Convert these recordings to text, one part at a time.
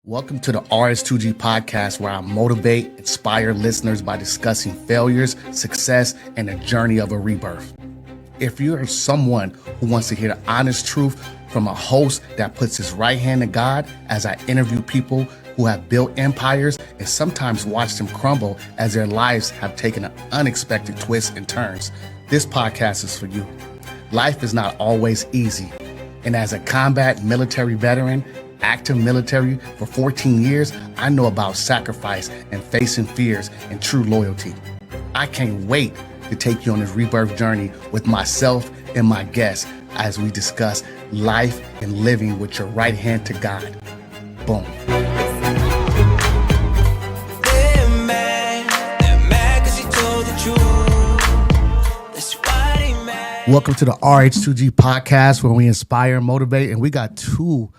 Welcome to the RS2G podcast, where I motivate, inspire listeners by discussing failures, success, and the journey of a rebirth. If you are someone who wants to hear the honest truth from a host that puts his right hand to God, as I interview people who have built empires and sometimes watch them crumble as their lives have taken an unexpected twists and turns, this podcast is for you. Life is not always easy. And as a combat military veteran, active military for 14 years, I know about sacrifice and facing fears and true loyalty. I can't wait to take you on this rebirth journey with myself and my guests as we discuss life and living with your right hand to God. Boom. Welcome to the RH2G podcast, where we inspire and motivate, and we got two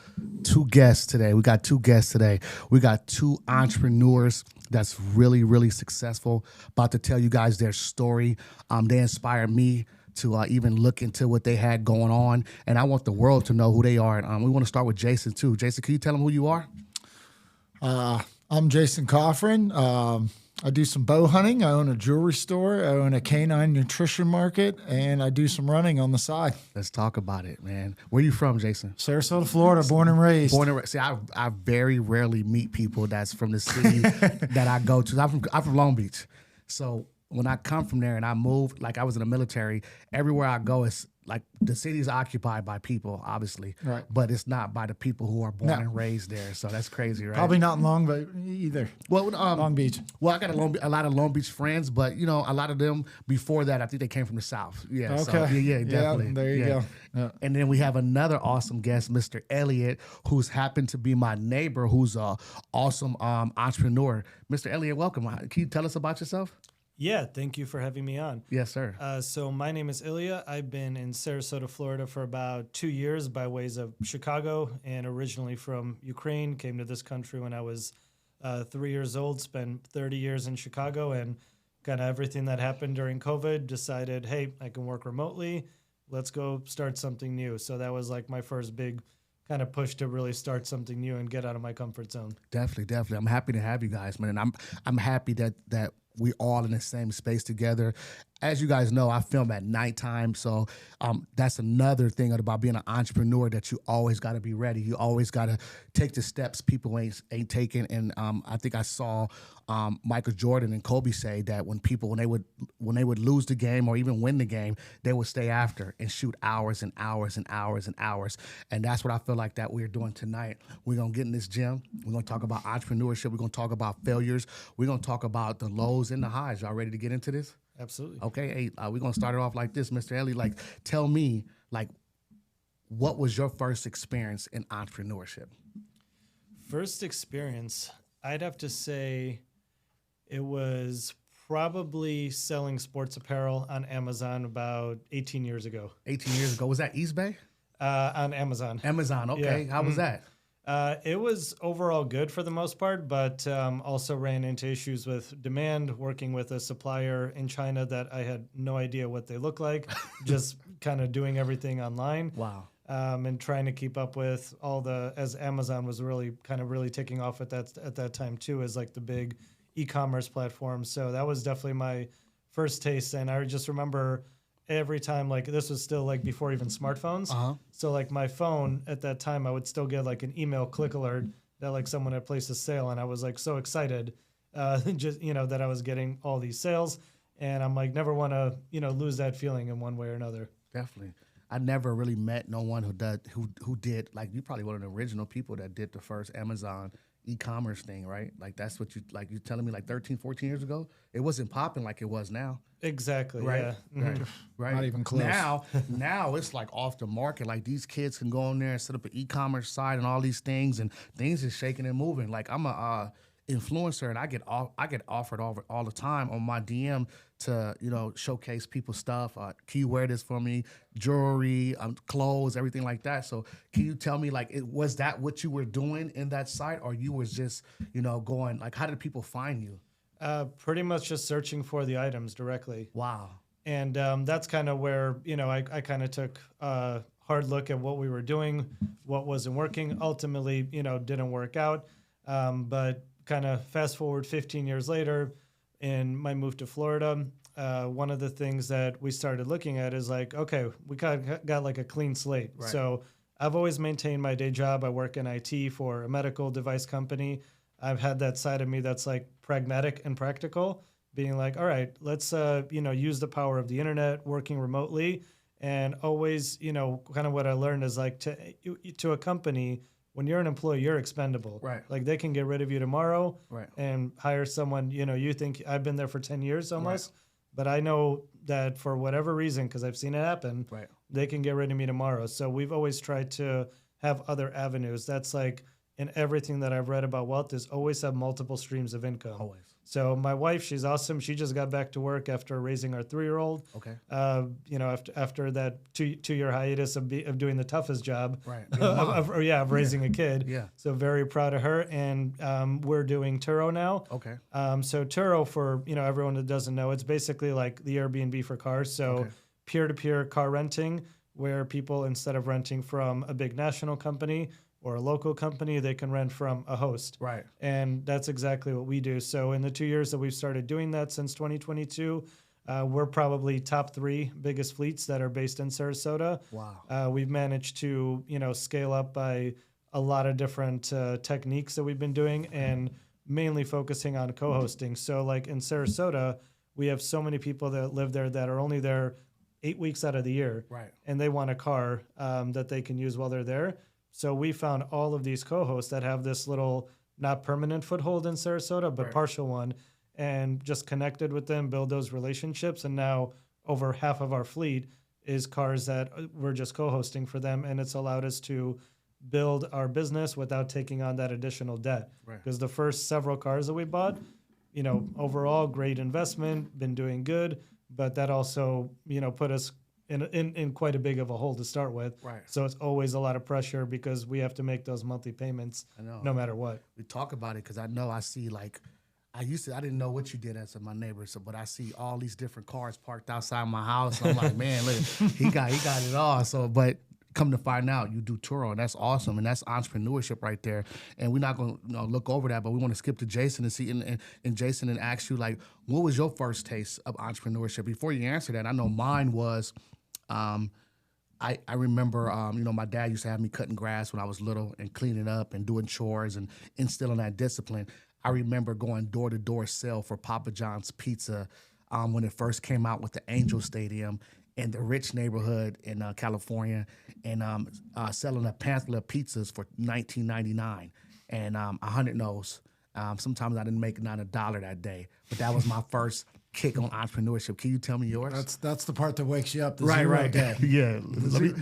guests today. We got two entrepreneurs that's really successful, about to tell you guys their story. They inspired me to even look into what they had going on, and I want the world to know who they are. And we want to start with Jason too. Jason, can you tell them who you are? I'm Jason Coffrin. I do some bow hunting. I own a jewelry store. I own a canine nutrition market, and I do some running on the side. Let's talk about it, man. Where are you from, Jason? Sarasota, Florida, born and raised. See, I very rarely meet people that's from the city that I go to. I'm from Long Beach. So when I come from there and I move, like I was in the military, everywhere I go, it's like the city is occupied by people, obviously, right? But it's not by the people who are born and raised there. So that's crazy, right? Probably not in Long Beach either. Well, Long Beach. Well, I got a lot of Long Beach friends, but a lot of them before that, I think they came from the South. Yeah. Okay. So, yeah, definitely. Yeah, there you go. Yeah. And then we have another awesome guest, Mr. Elliot, who's happened to be my neighbor, who's a awesome entrepreneur. Mr. Elliot, welcome. Can you tell us about yourself? Yeah, thank you for having me on. Yes, sir. So my name is Ilya. I've been in Sarasota, Florida for about 2 years by ways of Chicago, and originally from Ukraine. Came to this country when I was 3 years old, spent 30 years in Chicago, and kind of everything that happened during COVID, decided, hey, I can work remotely. Let's go start something new. So that was like my first big kind of push to really start something new and get out of my comfort zone. Definitely. I'm happy to have you guys, man. And I'm happy that we all in the same space together. As you guys know, I film at nighttime, so that's another thing about being an entrepreneur, that you always got to be ready. You always got to take the steps people ain't taking. And I think I saw Michael Jordan and Kobe say that when they would lose the game or even win the game, they would stay after and shoot hours and hours and hours and hours. And that's what I feel like that we're doing tonight. We're gonna get in this gym. We're gonna talk about entrepreneurship. We're gonna talk about failures. We're gonna talk about the lows and the highs. Y'all ready to get into this? Absolutely. Okay, hey, we're going to start it off like this, Mr. Ellie. Like, tell me, what was your first experience in entrepreneurship? First experience, I'd have to say it was probably selling sports apparel on Amazon about 18 years ago. 18 years ago. Was that East Bay? On Amazon. Amazon, okay. Yeah. How was that? It was overall good for the most part, but also ran into issues with demand, working with a supplier in China that I had no idea what they look like, just kind of doing everything online. Wow. And trying to keep up with as Amazon was really taking off at that time too, as like the big e-commerce platform. So that was definitely my first taste. And I just remember every time, like this was still like before even smartphones. Uh-huh. So like my phone at that time, I would still get like an email click alert that like someone had placed a sale, and I was like so excited, just that I was getting all these sales, and I'm like never want to lose that feeling in one way or another. Definitely. I never really met no one who did like, you probably one of the original people that did the first Amazon e-commerce thing, right? Like that's what you're telling me, like 13, 14 years ago, it wasn't popping like it was now. Exactly. Right. Yeah. Right. Right. Not even close. Now it's like off the market. Like these kids can go on there and set up an e-commerce site and all these things, and things is shaking and moving. Like I'm a influencer, and I get offered all the time on my DM to showcase people's stuff. Can you wear this for me? Jewelry, clothes, everything like that. So can you tell me, like, was that what you were doing in that site, or you was just going, like, how did people find you? Pretty much just searching for the items directly. Wow. And that's kind of where, I kind of took a hard look at what we were doing, what wasn't working. Ultimately, didn't work out. But kind of fast forward 15 years later, in my move to Florida, one of the things that we started looking at is like, okay, we got like a clean slate. Right. So I've always maintained my day job. I work in IT for a medical device company. I've had that side of me that's like pragmatic and practical, being like, all right, let's use the power of the internet, working remotely, and always, kind of what I learned is like to a company, when you're an employee, you're expendable. Right. Like they can get rid of you tomorrow Right. and hire someone, you think I've been there for 10 years almost, but I know that for whatever reason, because I've seen it happen, Right. they can get rid of me tomorrow. So we've always tried to have other avenues. That's like in everything that I've read about wealth is always have multiple streams of income. Always. So my wife, she's awesome. She just got back to work after raising our 3-year-old. Okay. After that 2-year hiatus of doing the toughest job, Right. of raising a kid. Yeah. So very proud of her. And we're doing Turo now. Okay. So Turo, for everyone that doesn't know, it's basically like the Airbnb for cars. So Okay. peer-to-peer car renting, where people, instead of renting from a big national company or a local company, they can rent from a host. Right. And that's exactly what we do. So in the 2 years that we've started doing that since 2022, we're probably top 3 biggest fleets that are based in Sarasota. Wow. We've managed to, scale up by a lot of different techniques that we've been doing and mainly focusing on co-hosting. So like in Sarasota, we have so many people that live there that are only there 8 weeks out of the year. Right. And they want a car that they can use while they're there. So we found all of these co-hosts that have this little, not permanent foothold in Sarasota, but Right. partial one, and just connected with them, build those relationships. And now over half of our fleet is cars that we're just co-hosting for them. And it's allowed us to build our business without taking on that additional debt. Right. Because the first several cars that we bought, overall great investment, been doing good, but that also, put us in quite a big of a hole to start with. Right. So it's always a lot of pressure because we have to make those monthly payments no matter what. We talk about it because I see like, I didn't know what you did as my neighbor, but I see all these different cars parked outside my house. And I'm like, man, look, he got it all. So, but come to find out, you do Turo, and that's awesome, and that's entrepreneurship right there. And we're not going to look over that, but we want to skip to Jason and see, and Jason, and ask you, like, what was your first taste of entrepreneurship? Before you answer that, I know mine was, I remember, my dad used to have me cutting grass when I was little and cleaning up and doing chores and instilling that discipline. I remember going door-to-door sell for Papa John's Pizza when it first came out with the Angel Stadium in the rich neighborhood in California, and selling a pamphlet of pizzas for $19.99 and 100 those. Sometimes I didn't make not $1 that day, but that was my first kick on entrepreneurship. Can you tell me yours? That's the part that wakes you up. The zero day. Yeah.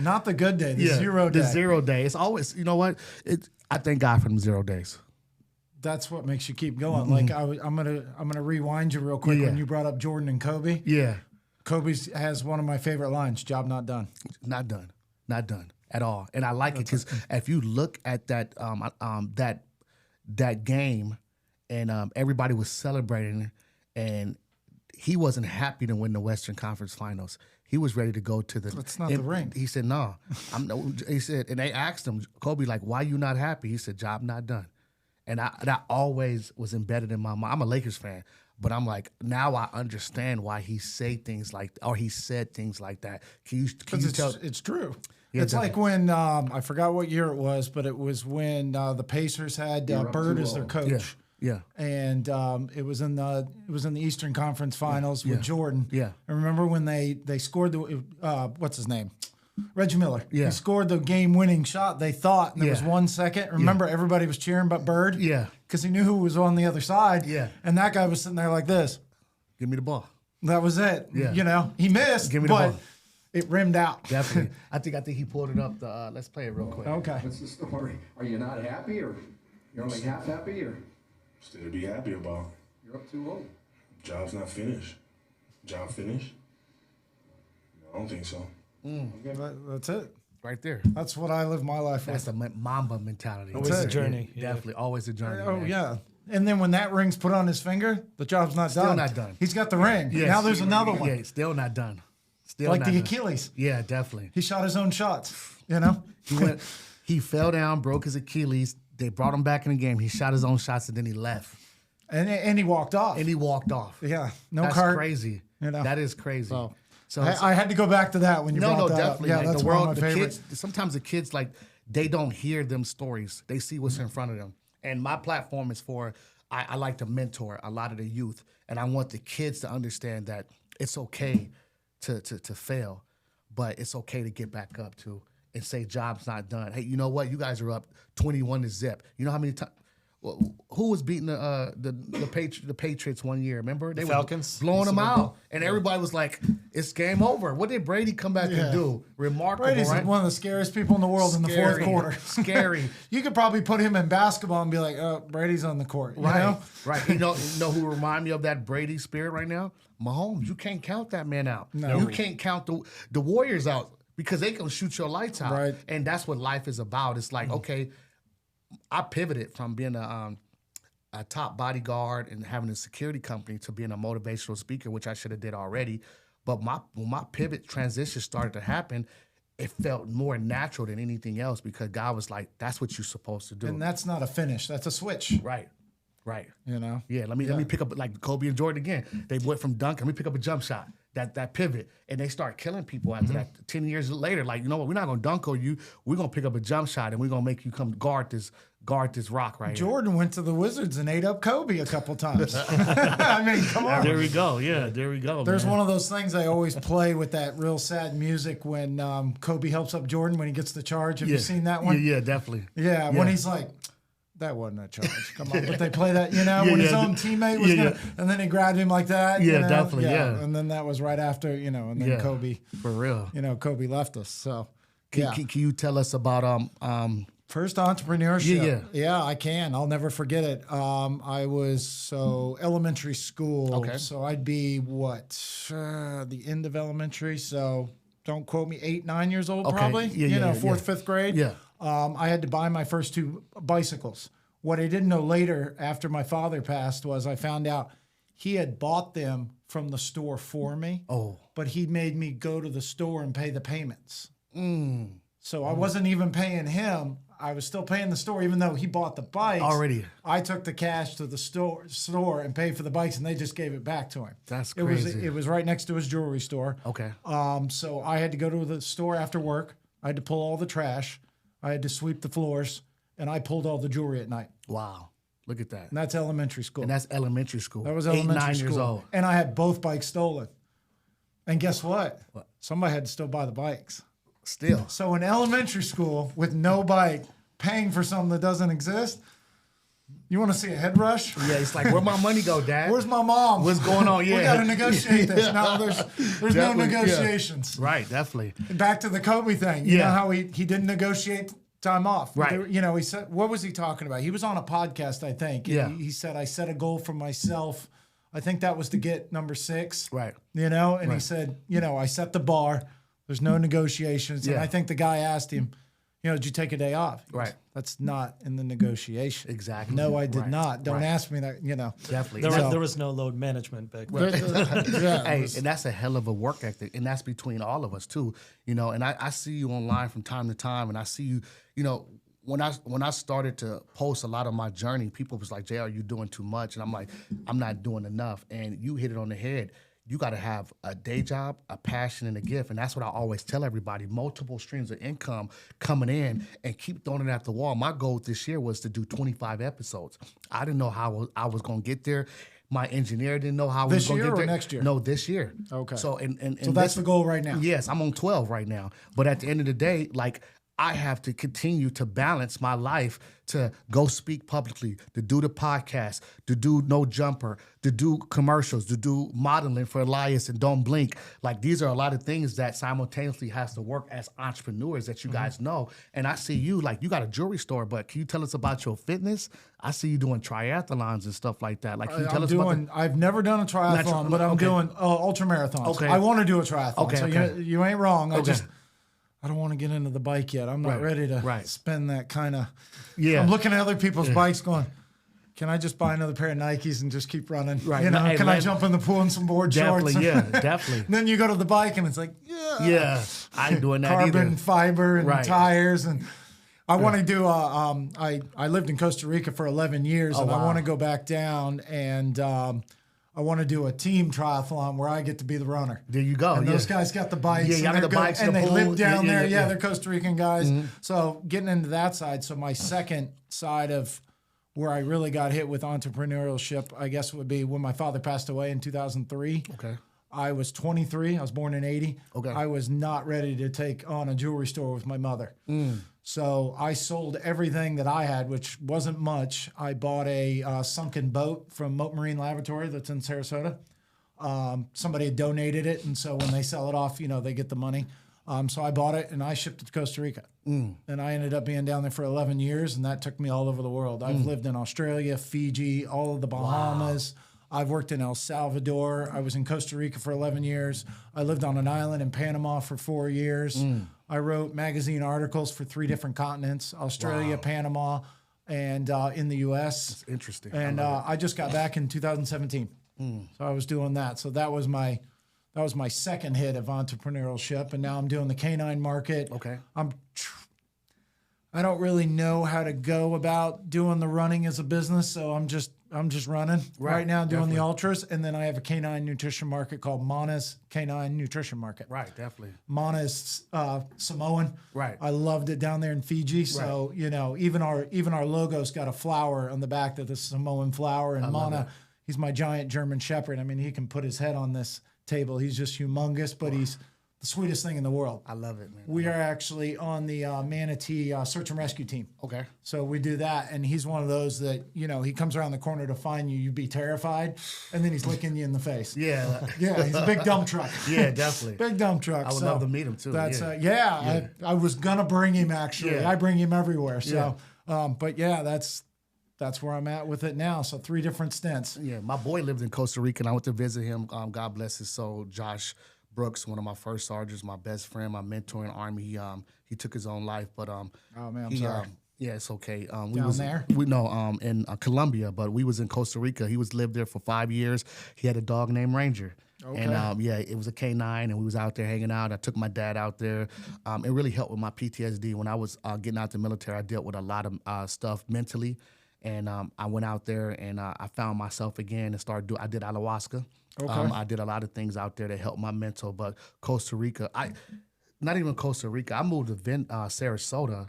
Not the good day. The zero day. The 0 day. It's always, you know what? I thank God for them 0 days. That's what makes you keep going. Like I'm gonna rewind you real quick when you brought up Jordan and Kobe. Yeah. Kobe has one of my favorite lines: "Job not done." Not done at all. And I like it because if you look at that that game, and everybody was celebrating, and he wasn't happy to win the Western Conference Finals. He was ready to go to the. That's not the ring. He said, "No, I'm no." He said, and they asked him, Kobe, like, "Why you not happy?" He said, "Job not done." And that always was embedded in my mind. I'm a Lakers fan, but I'm like, now I understand why he said things like that. Can you tell? It's true. Yeah, it's like when I forgot what year it was, but it was when the Pacers had Bird as their coach. Yeah. And it was in the Eastern Conference Finals with Jordan. Yeah. And remember when they scored the what's his name? Reggie Miller. Yeah. He scored the game-winning shot, they thought, and there was 1 second. Remember, everybody was cheering but Bird? Yeah. Because he knew who was on the other side. Yeah. And that guy was sitting there like this. Give me the ball. That was it. Yeah. He missed, Give me the but ball. it rimmed out. Definitely. I think he pulled it up. Let's play it real quick. Okay. What's the story? Are you not happy, or you're only half happy, or Still to be happy about. you're up too old? Job's not finished. Job finished? No, I don't think so. That's it. Right there. That's what I live my life That's with. the Mamba mentality. Always a journey. Yeah, definitely. Always a journey. Oh, man. yeah. And then when that ring's put on his finger, the job's not Still done. not done. He's got the ring. Yes. Now there's another one. Yeah, still not done. Still Like not the done. Achilles. Yeah, definitely. He shot his own shots, He fell down, broke his Achilles, They brought him back in the game. He shot his own shots and then he left. And he walked off. And he walked off. Yeah, no That's cart. crazy. You know. That is crazy. So I had to go back to that when you brought that definitely. up. Yeah, Like that's the one world, of the my favorites. kids. Sometimes the kids like they don't hear them stories. They see what's in front of them. And my platform is for I like to mentor a lot of the youth, and I want the kids to understand that it's okay to fail, but it's okay to get back up too and say job's not done. Hey, you know what? You guys are up 21-0. You know how many times? Who was beating the Patriots one year? Remember they Falcons were blowing them Super out, Bowl. and everybody was like, "It's game over." What did Brady come back and do? Remarkable, Brady's right? one of the scariest people in the world in the fourth quarter. Scary. You could probably put him in basketball and be like, "Oh, Brady's on the court." You Right, know? right. You know who remind me of that Brady spirit right now? Mahomes. You can't count that man out. No. You can't count the Warriors out because they can shoot your lights out. Right. And that's what life is about. It's like, okay, I pivoted from being a top bodyguard and having a security company to being a motivational speaker, which I should have did already. But when my pivot transition started to happen, it felt more natural than anything else because God was like, "That's what you're supposed to do." And that's not a finish. That's a switch. Right. You know? Yeah, let me pick up like Kobe and Jordan again. They went from dunk. Let me pick up a jump shot. That pivot, and they start killing people after that. 10 years later, like, you know what? We're not gonna dunk on you. We're gonna pick up a jump shot, and we're gonna make you come guard this rock right here. Jordan went to the Wizards and ate up Kobe a couple times. I mean, come on. There we go. Yeah, there we go. There's man. one of those things I always play with that real sad music when Kobe helps up Jordan when he gets the charge. Have you seen that one? Yeah, definitely. Yeah, when he's like, that wasn't a charge. Come on. But they play that, when his own teammate was going to, and then he grabbed him like that. Yeah, you know? definitely, yeah. And then that was right after, and then Kobe, For real. Kobe left us. So, Can you tell us about first entrepreneurship. Yeah. Yeah, I can. I'll never forget it. I was elementary school. Okay. So I'd be the end of elementary. So don't quote me, 8, 9 years old, probably. Yeah, fourth, fifth grade. Yeah. I had to buy my first 2 bicycles. What I didn't know later, after my father passed, was I found out he had bought them from the store for me. Oh. But he made me go to the store and pay the payments. So I wasn't even paying him. I was still paying the store, even though he bought the bikes. Already. I took the cash to the store and paid for the bikes, and they just gave it back to him. That's crazy. It was right next to his jewelry store. Okay. So I had to go to the store after work. I had to pull all the trash. I had to sweep the floors, and I pulled all the jewelry at night. Wow. Look at that. And that's elementary school. And that's elementary school. That was 8, elementary 9 school. years old. And I had both bikes stolen. And guess what? Somebody had to still buy the bikes. Still. So in elementary school, with no bike, paying for something that doesn't exist, you want to see a head rush? Yeah, it's like, where my money go, Dad? Where's my mom? What's going on? Yeah. We got to negotiate this. No, there's no Definitely, yeah. negotiations. Right, definitely. Back to the Kobe thing. You know Yeah. how he didn't negotiate time off. Right. He said, what was he talking about? He was on a podcast, I think. Yeah. He said, I set a goal for myself. I think that was to get number 6. Right. And he Right. said, I set the bar. There's no negotiations. And Yeah. I think the guy asked him, did you take a day off? He goes, Right. That's not in the negotiation. Exactly. No, I did Right. not. Don't Right. ask me that, Definitely. There was no load management back then. Hey, and that's a hell of a work ethic, and that's between all of us too. And I see you online from time to time, and I see you. When I started to post a lot of my journey, people was like, "Jay, are you doing too much?" And I'm like, "I'm not doing enough." And you hit it on the head. You got to have a day job, a passion, and a gift. And that's what I always tell everybody. Multiple streams of income coming in and keep throwing it at the wall. My goal this year was to do 25 episodes. I didn't know how I was going to get there. My engineer didn't know how we was going to get there. This year or next year? No, this year. Okay. So, So that's the goal right now. Yes, I'm on 12 right now. But at the end of the day, like, I have to continue to balance my life to go speak publicly, to do the podcast, to do No Jumper, to do commercials, to do modeling for Elias and Don't Blink. Like, these are a lot of things that simultaneously has to work as entrepreneurs that you guys know. And I see you, like, you got a jewelry store, but can you tell us about your fitness? I see you doing triathlons and stuff like that. Like, can you tell us about I've never done a triathlon, but I'm doing ultra marathons. Okay. I want to do a triathlon. Okay, So okay. you ain't wrong. Okay. I don't want to get into the bike yet. I'm not Right, ready to right. spend that kind of. Yeah. I'm looking at other people's bikes going, can I just buy another pair of Nikes and just keep running? Right. Hey, can I let- jump in the pool in some board Definitely, shorts? yeah, definitely. And then you go to the bike and it's like, Yeah, I ain't doing that carbon either. fiber and Right. tires and I want to do. I lived in Costa Rica for 11 years, and I wow. want to go back down, and I want to do a team triathlon where I get to be the runner. There you go. And yeah. those guys got the bikes. Yeah, and y'all got they're the bikes and and the they live pool. down Yeah, there. yeah, yeah. They're Costa Rican guys. So getting into that side. So my second side of where I really got hit with entrepreneurship, I guess, would be when my father passed away in 2003. Okay. I was 23. I was born in 80. Okay. I was not ready to take on a jewelry store with my mother. So I sold everything that I had, which wasn't much. I bought a sunken boat from Moat Marine Laboratory that's in Sarasota. Somebody had donated it, and so when they sell it off, they get the money. So I bought it, and I shipped it to Costa Rica. And I ended up being down there for 11 years, and that took me all over the world. I've lived in Australia, Fiji, all of the Bahamas. Wow. I've worked in El Salvador. I was in Costa Rica for 11 years. I lived on an island in Panama for 4 years. I wrote magazine articles for 3 different continents, Australia, Panama, and in the U.S. That's interesting. And I just got back in 2017. So I was doing that. So that was my second hit of entrepreneurship, and now I'm doing the canine market. Okay. I don't really know how to go about doing the running as a business, so I'm just running right now doing definitely. the ultras, and then I have a canine nutrition market called Mana's Canine Nutrition Market. Right, definitely. Mana's Samoan. Right. I loved it down there in Fiji. So even our logo's got a flower on the back that's a Samoan flower, and Mana, he's my giant German Shepherd. I mean, he can put his head on this table. He's just humongous, but he's the sweetest thing in the world. I love it, man. We are actually on the manatee search and rescue team. Okay. So we do that, and he's one of those that, he comes around the corner to find you, you'd be terrified, and then he's licking you in the face. Yeah. Yeah, he's a big dump truck. Yeah, definitely. Big dump truck. I would love to meet him, too. That's Yeah. I was gonna bring him actually. Yeah. I bring him everywhere. So, but yeah, that's where I'm at with it now. So 3 different stints. Yeah, my boy lived in Costa Rica, and I went to visit him. God bless his soul, Josh Brooks, one of my first sergeants, my best friend, my mentor in the Army. He took his own life, but Oh man, I'm sorry. yeah, it's okay. We Down was there? We no in Colombia, but we was in Costa Rica. He was lived there for 5 years. He had a dog named Ranger. Okay. And it was a K9, and we was out there hanging out. I took my dad out there. It really helped with my PTSD. When I was getting out the military, I dealt with a lot of stuff mentally. And I went out there and I found myself again and started I did ayahuasca. Okay. I did a lot of things out there that helped my mental. But Costa Rica, not even Costa Rica. I moved to Sarasota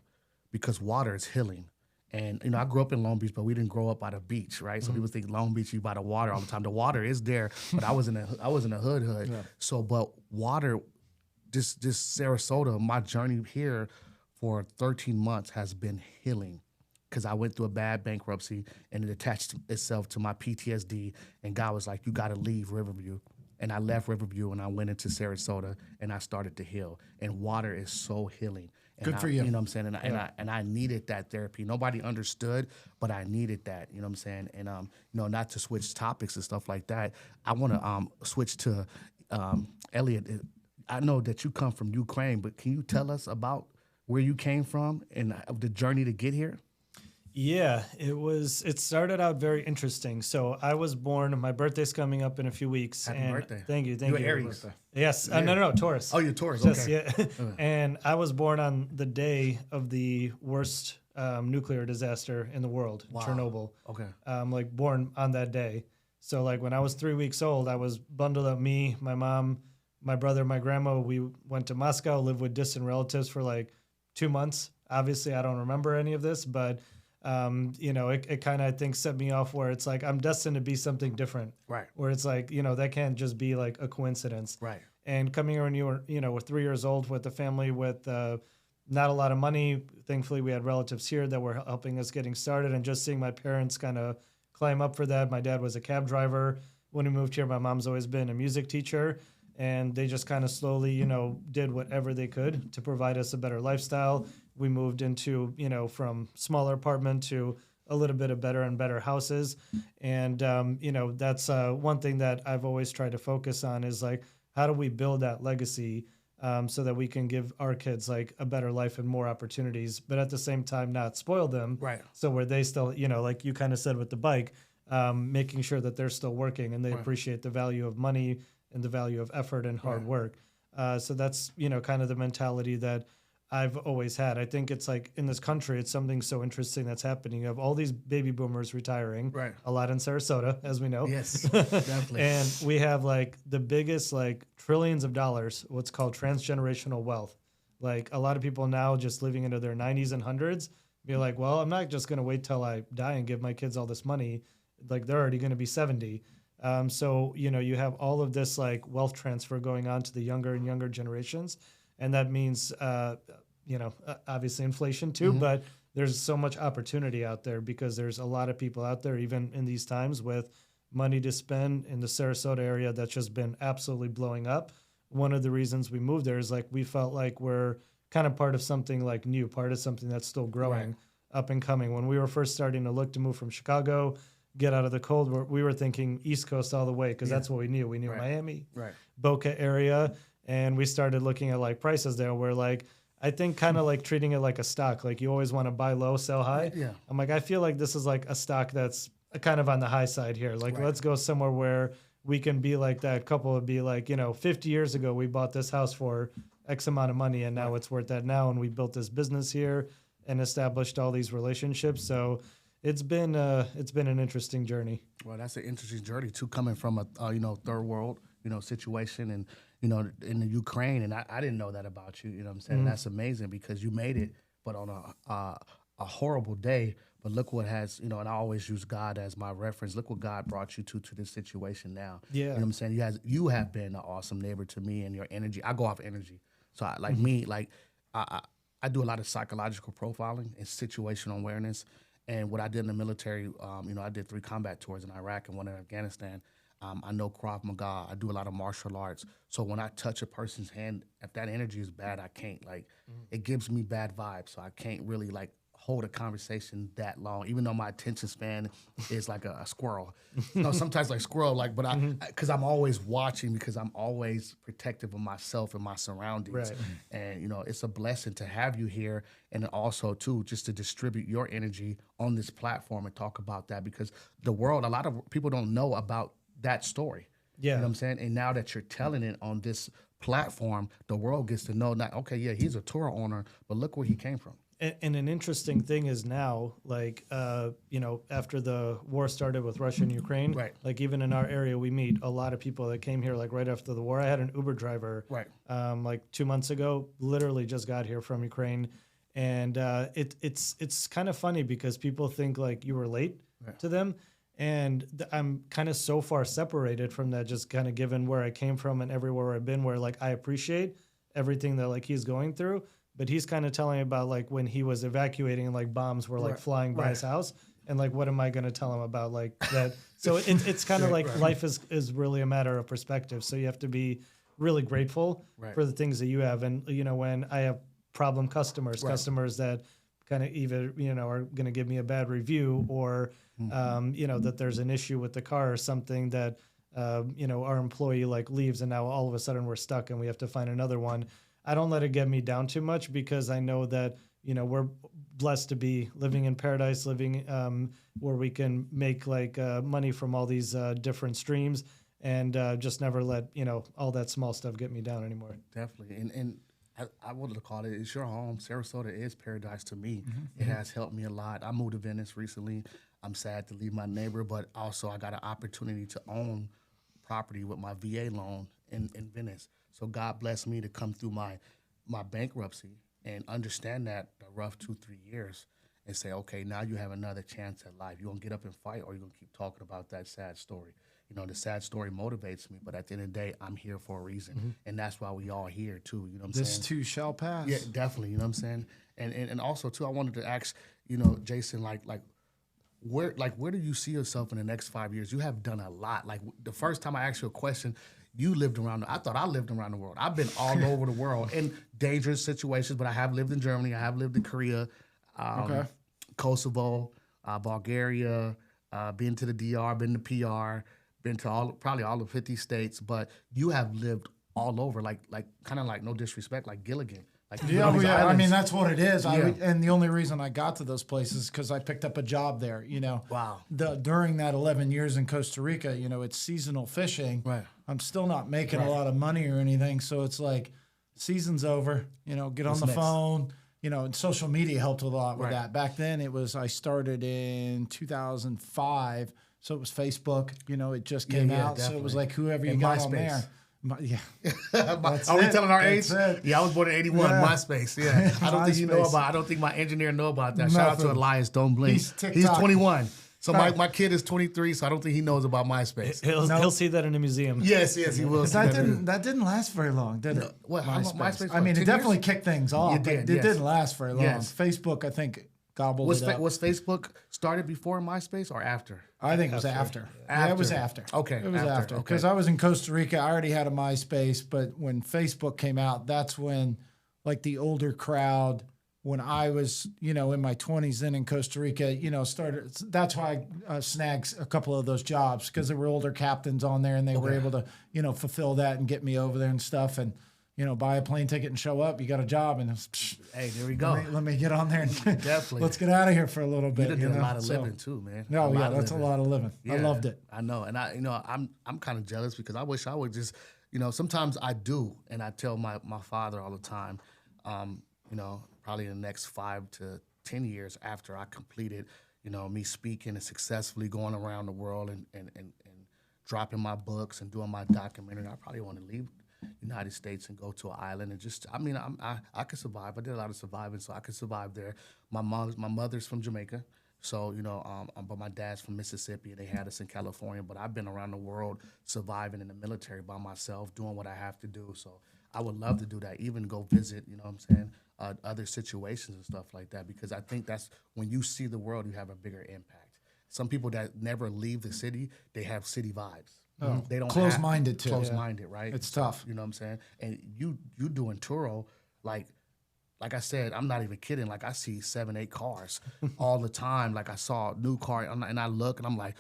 because water is healing. And, I grew up in Long Beach, but we didn't grow up by the beach, right? So people think Long Beach, you by the water all the time. The water is there, but I was in a hood. Yeah. So, but water, just Sarasota, my journey here for 13 months has been healing. Because I went through a bad bankruptcy and it attached itself to my PTSD. And God was like, you got to leave Riverview. And I left Riverview and I went into Sarasota and I started to heal. And water is so healing. And Good for you. You know what I'm saying? And I needed that therapy. Nobody understood, but I needed that. You know what I'm saying? And, not to switch topics and stuff like that. I want to switch to Elliot. I know that you come from Ukraine, but can you tell us about where you came from and the journey to get here? Yeah, it started out very interesting. So I was born, my birthday's coming up in a few weeks. Happy and birthday. Thank you. You're Aries. Yes. No, Taurus. Oh, you're Taurus. Yes, Okay. yeah. And I was born on the day of the worst nuclear disaster in the world, Chernobyl. Okay. Born on that day. So when I was 3 weeks old, I was bundled up, me, my mom, my brother, my grandma. We went to Moscow, lived with distant relatives for 2 months. Obviously, I don't remember any of this, but it kind of, I think, set me off where it's I'm destined to be something different. Right. Where it's that can't just be a coincidence. Right. And coming here when you were 3 years old with a family with not a lot of money. Thankfully, we had relatives here that were helping us getting started, and just seeing my parents kind of climb up for that. My dad was a cab driver when we moved here. My mom's always been a music teacher, and they just kind of slowly, did whatever they could to provide us a better lifestyle. We moved into, from smaller apartment to a little bit of better and better houses. And, that's one thing that I've always tried to focus on is how do we build that legacy so that we can give our kids a better life and more opportunities, but at the same time not spoil them. Right. So where they still, like you kind of said with the bike, making sure that they're still working and they appreciate the value of money and the value of effort and hard work. So that's, kind of the mentality that I've always had. I think it's like in this country, it's something so interesting that's happening. You have all these baby boomers retiring, Right. a lot in Sarasota, as we know. Yes, definitely. And we have like the biggest, like trillions of dollars, what's called transgenerational wealth. Like a lot of people now just living into their 90s and 100s be like, well, I'm not just going to wait till I die and give my kids all this money. Like they're already going to be 70. So, you know, you have all of this like wealth transfer going on to the younger and younger generations. And that means, obviously inflation too, but there's so much opportunity out there because there's a lot of people out there, even in these times, with money to spend in the Sarasota area that's just been absolutely blowing up. One of the reasons we moved there is like we felt like we're kind of part of something like new, part of something that's still growing, up and coming. When we were first starting to look to move from Chicago, get out of the cold, we were thinking East Coast all the way because that's what we knew. We knew Miami, Boca area. And we started looking at like prices there where like, I think kind of like treating it like a stock. Like you always want to buy low, sell high. Yeah. I'm like, I feel like this is like a stock that's kind of on the high side here. Like let's go somewhere where we can be like that couple would be like, 50 years ago, we bought this house for X amount of money and now it's worth that now. And we built this business here and established all these relationships. So it's been an interesting journey. Well, that's an interesting journey too, coming from a third world situation and in the Ukraine, and I didn't know that about you. You know what I'm saying? And that's amazing because you made it, but on a horrible day. But look what has and I always use God as my reference. Look what God brought you to this situation now. Yeah, you know what I'm saying? You have been an awesome neighbor to me, and your energy. I go off energy, so I do a lot of psychological profiling and situational awareness. And what I did in the military, I did 3 combat tours in Iraq and 1 in Afghanistan. I know Krav Maga. I do a lot of martial arts. So when I touch a person's hand, if that energy is bad, I can't it gives me bad vibes. So I can't really hold a conversation that long, even though my attention span is like a squirrel. Sometimes like squirrel, but because I'm always watching, because I'm always protective of myself and my surroundings. Right. And, it's a blessing to have you here. And also too, just to distribute your energy on this platform and talk about that, because the world, a lot of people don't know about that story. Yeah. You know what I'm saying? And now that you're telling it on this platform, the world gets to know he's a tour owner, but look where he came from. And an interesting thing is now, after the war started with Russia and Ukraine, like even in our area, we meet a lot of people that came here like right after the war. I had an Uber driver, 2 months ago, literally just got here from Ukraine, and it's kind of funny because people think like you were late to them. And I'm kind of so far separated from that, just kind of given where I came from and everywhere I've been, where like I appreciate everything that like he's going through. But he's kind of telling me about like when he was evacuating and like bombs were like flying by his house. And like, what am I going to tell him about like that? So it's kind of like life is really a matter of perspective. So you have to be really grateful for the things that you have. And, when I have problem customers that kind of either, are going to give me a bad review or, that there's an issue with the car or something that, our employee like leaves and now all of a sudden we're stuck and we have to find another one. I don't let it get me down too much because I know that, we're blessed to be living in paradise, living where we can make like money from all these different streams and just never let, all that small stuff get me down anymore. Definitely. And I wanted to call it's your home. Sarasota is paradise to me. It has helped me a lot. I moved to Venice recently. I'm sad to leave my neighbor, but also I got an opportunity to own property with my VA loan in Venice. So God blessed me to come through my bankruptcy and understand that the rough 2-3 years and say, okay, now you have another chance at life. You're going to get up and fight or you're going to keep talking about that sad story. The sad story motivates me, but at the end of the day, I'm here for a reason. And that's why we all here too. You know what I'm saying? This too shall pass. Yeah, definitely. You know what I'm saying? And also too, I wanted to ask, Jason, where do you see yourself in the next 5 years? You have done a lot. Like the first time I asked you a question, you lived around. I thought I lived around the world. I've been all over the world in dangerous situations, but I have lived in Germany. I have lived in Korea, Kosovo, Bulgaria, been to the DR, been to PR, been to probably all of 50 states. But you have lived all over, like kind of like, no disrespect, like Gilligan. Like Yeah, these I islands. mean, that's what it is. Yeah. And the only reason I got to those places is because I picked up a job there, Wow. During that 11 years in Costa Rica, it's seasonal fishing. Right. I'm still not making a lot of money or anything. So it's like season's over, you know, get on What's the next? phone, you know, and social media helped a lot with Right. that. Back then I started in 2005. So it was Facebook, you know, it just came yeah, out. So it was definitely. like whoever you And got MySpace. on there. Yeah. Are we it. telling our age? That's it. Yeah, I was born in '81. Yeah. MySpace. Yeah, I don't think you know MySpace. about. I don't think my engineer know about that. Shout out to Nothing. Elias. Don't blink. He's He's TikTok. 21. So Right. my kid is 23. So I don't think he knows about MySpace. He'll see that in a museum. Yes, he will. see That didn't last very long, did it? What, how long- MySpace, I mean, what, it 10 definitely years? kicked things off. It did, but it yes. didn't last very long. Yes. Facebook, I think, gobbled it up. Was Facebook started before MySpace or after? I think it was after. Yeah, it was after. Okay, It was after, after. okay. Because I was in Costa Rica. I already had a MySpace, but when Facebook came out, that's when, like, the older crowd, when I was, you know, in my 20s then in Costa Rica, you know, started. That's why I snagged a couple of those jobs, because there were older captains on there and they were able to, you know, fulfill that and get me over there and stuff. And, you know, buy a plane ticket and show up. You got a job, and it's, Hey, there we go. let me get on there and Definitely. let's get out of here for a little You bit. done You did know? a lot of So- living too, man. No, yeah, lot of that's living. a lot of living. I Yeah, loved it. I know, and I'm kind of jealous because I wish I would just, you know, sometimes I do, and I tell my father all the time, you know, probably in the next 5 to 10 years after I completed, you know, me speaking and successfully going around the world and dropping my books and doing my documentary, I probably want to leave United States and go to an island and just, I mean, I could survive. I did a lot of surviving, so I could survive there. My mother's from Jamaica. So, you know, but my dad's from Mississippi, and they had us in California. But I've been around the world surviving in the military by myself, doing what I have to do. So I would love to do that, even go visit, you know what I'm saying, other situations and stuff like that, because I think that's when you see the world, you have a bigger impact. Some people that never leave the city, they have city vibes. They don't Close-minded, too. Close-minded, right? It's tough. You know what I'm saying? And you doing Turo, like I said, I'm not even kidding. Like, I see 7, 8 cars all the time. Like, I saw a new car, and I look, and I'm like,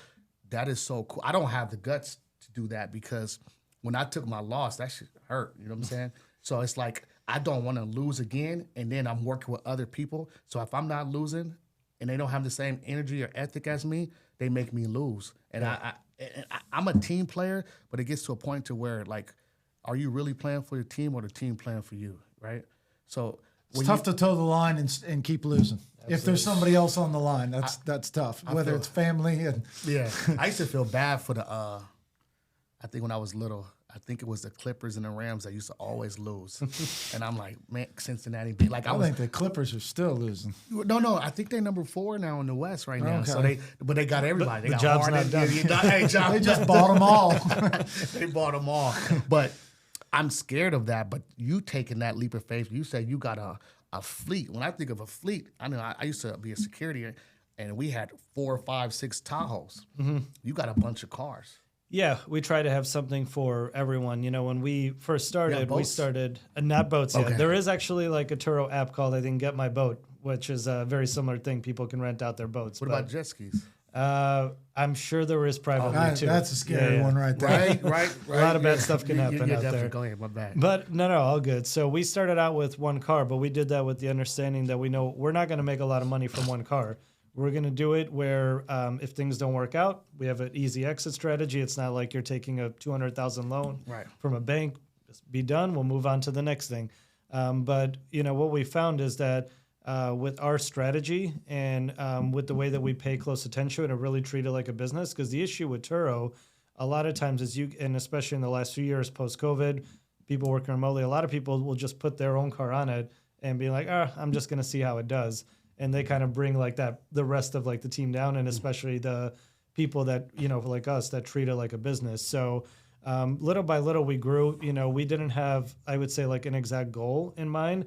that is so cool. I don't have the guts to do that, because when I took my loss, that shit hurt. You know what I'm saying? So it's like, I don't want to lose again, and then I'm working with other people. So if I'm not losing, and they don't have the same energy or ethic as me, they make me lose. And I'm a team player, but it gets to a point to where, like, are you really playing for your team or the team playing for you, right? So It's tough to toe the line and keep losing. If there's somebody else on the line, that's tough. Whether it's family and yeah, I used to feel bad for the. I think when I was little, I think it was the Clippers and the Rams that used to always lose, and I'm like, man, Cincinnati beat. Like I think the Clippers are still losing. No, I think they're number 4 now in the West right now. So Okay. but they got everybody. They got job's Harden. not done. Hey, job They just bought them all. They bought them all. But I'm scared of that. But you taking that leap of faith, you said you got a fleet. When I think of a fleet, I know I used to be a security, and we had 4, 5, 6 Tahoes. You got a bunch of cars. Yeah, we try to have something for everyone. You know, when we first started, we boats? started not boats yet. Okay. There is actually like a Turo app called, I think, Get My Boat, which is a very similar thing. People can rent out their boats. What about jet skis? I'm sure there is privately too. That's a scary Yeah. one right there. Right. A lot of bad stuff can happen You're out definitely- there. Go ahead, my bad. But no, all good. So we started out with one car, but we did that with the understanding that we know we're not going to make a lot of money from one car. We're going to do it where if things don't work out, we have an easy exit strategy. It's not like you're taking a $200,000 loan Right. from a bank. Just be done. We'll move on to the next thing. But you know what we found is that with our strategy and with the way that we pay close attention and really treat it like a business, because the issue with Turo, a lot of times is and especially in the last few years post-COVID, people working remotely, a lot of people will just put their own car on it and be like, I'm just going to see how it does. And they kind of bring like that, the rest of like the team down, and especially the people that, you know, like us that treat it like a business. So little by little we grew. You know, we didn't have, I would say, like an exact goal in mind,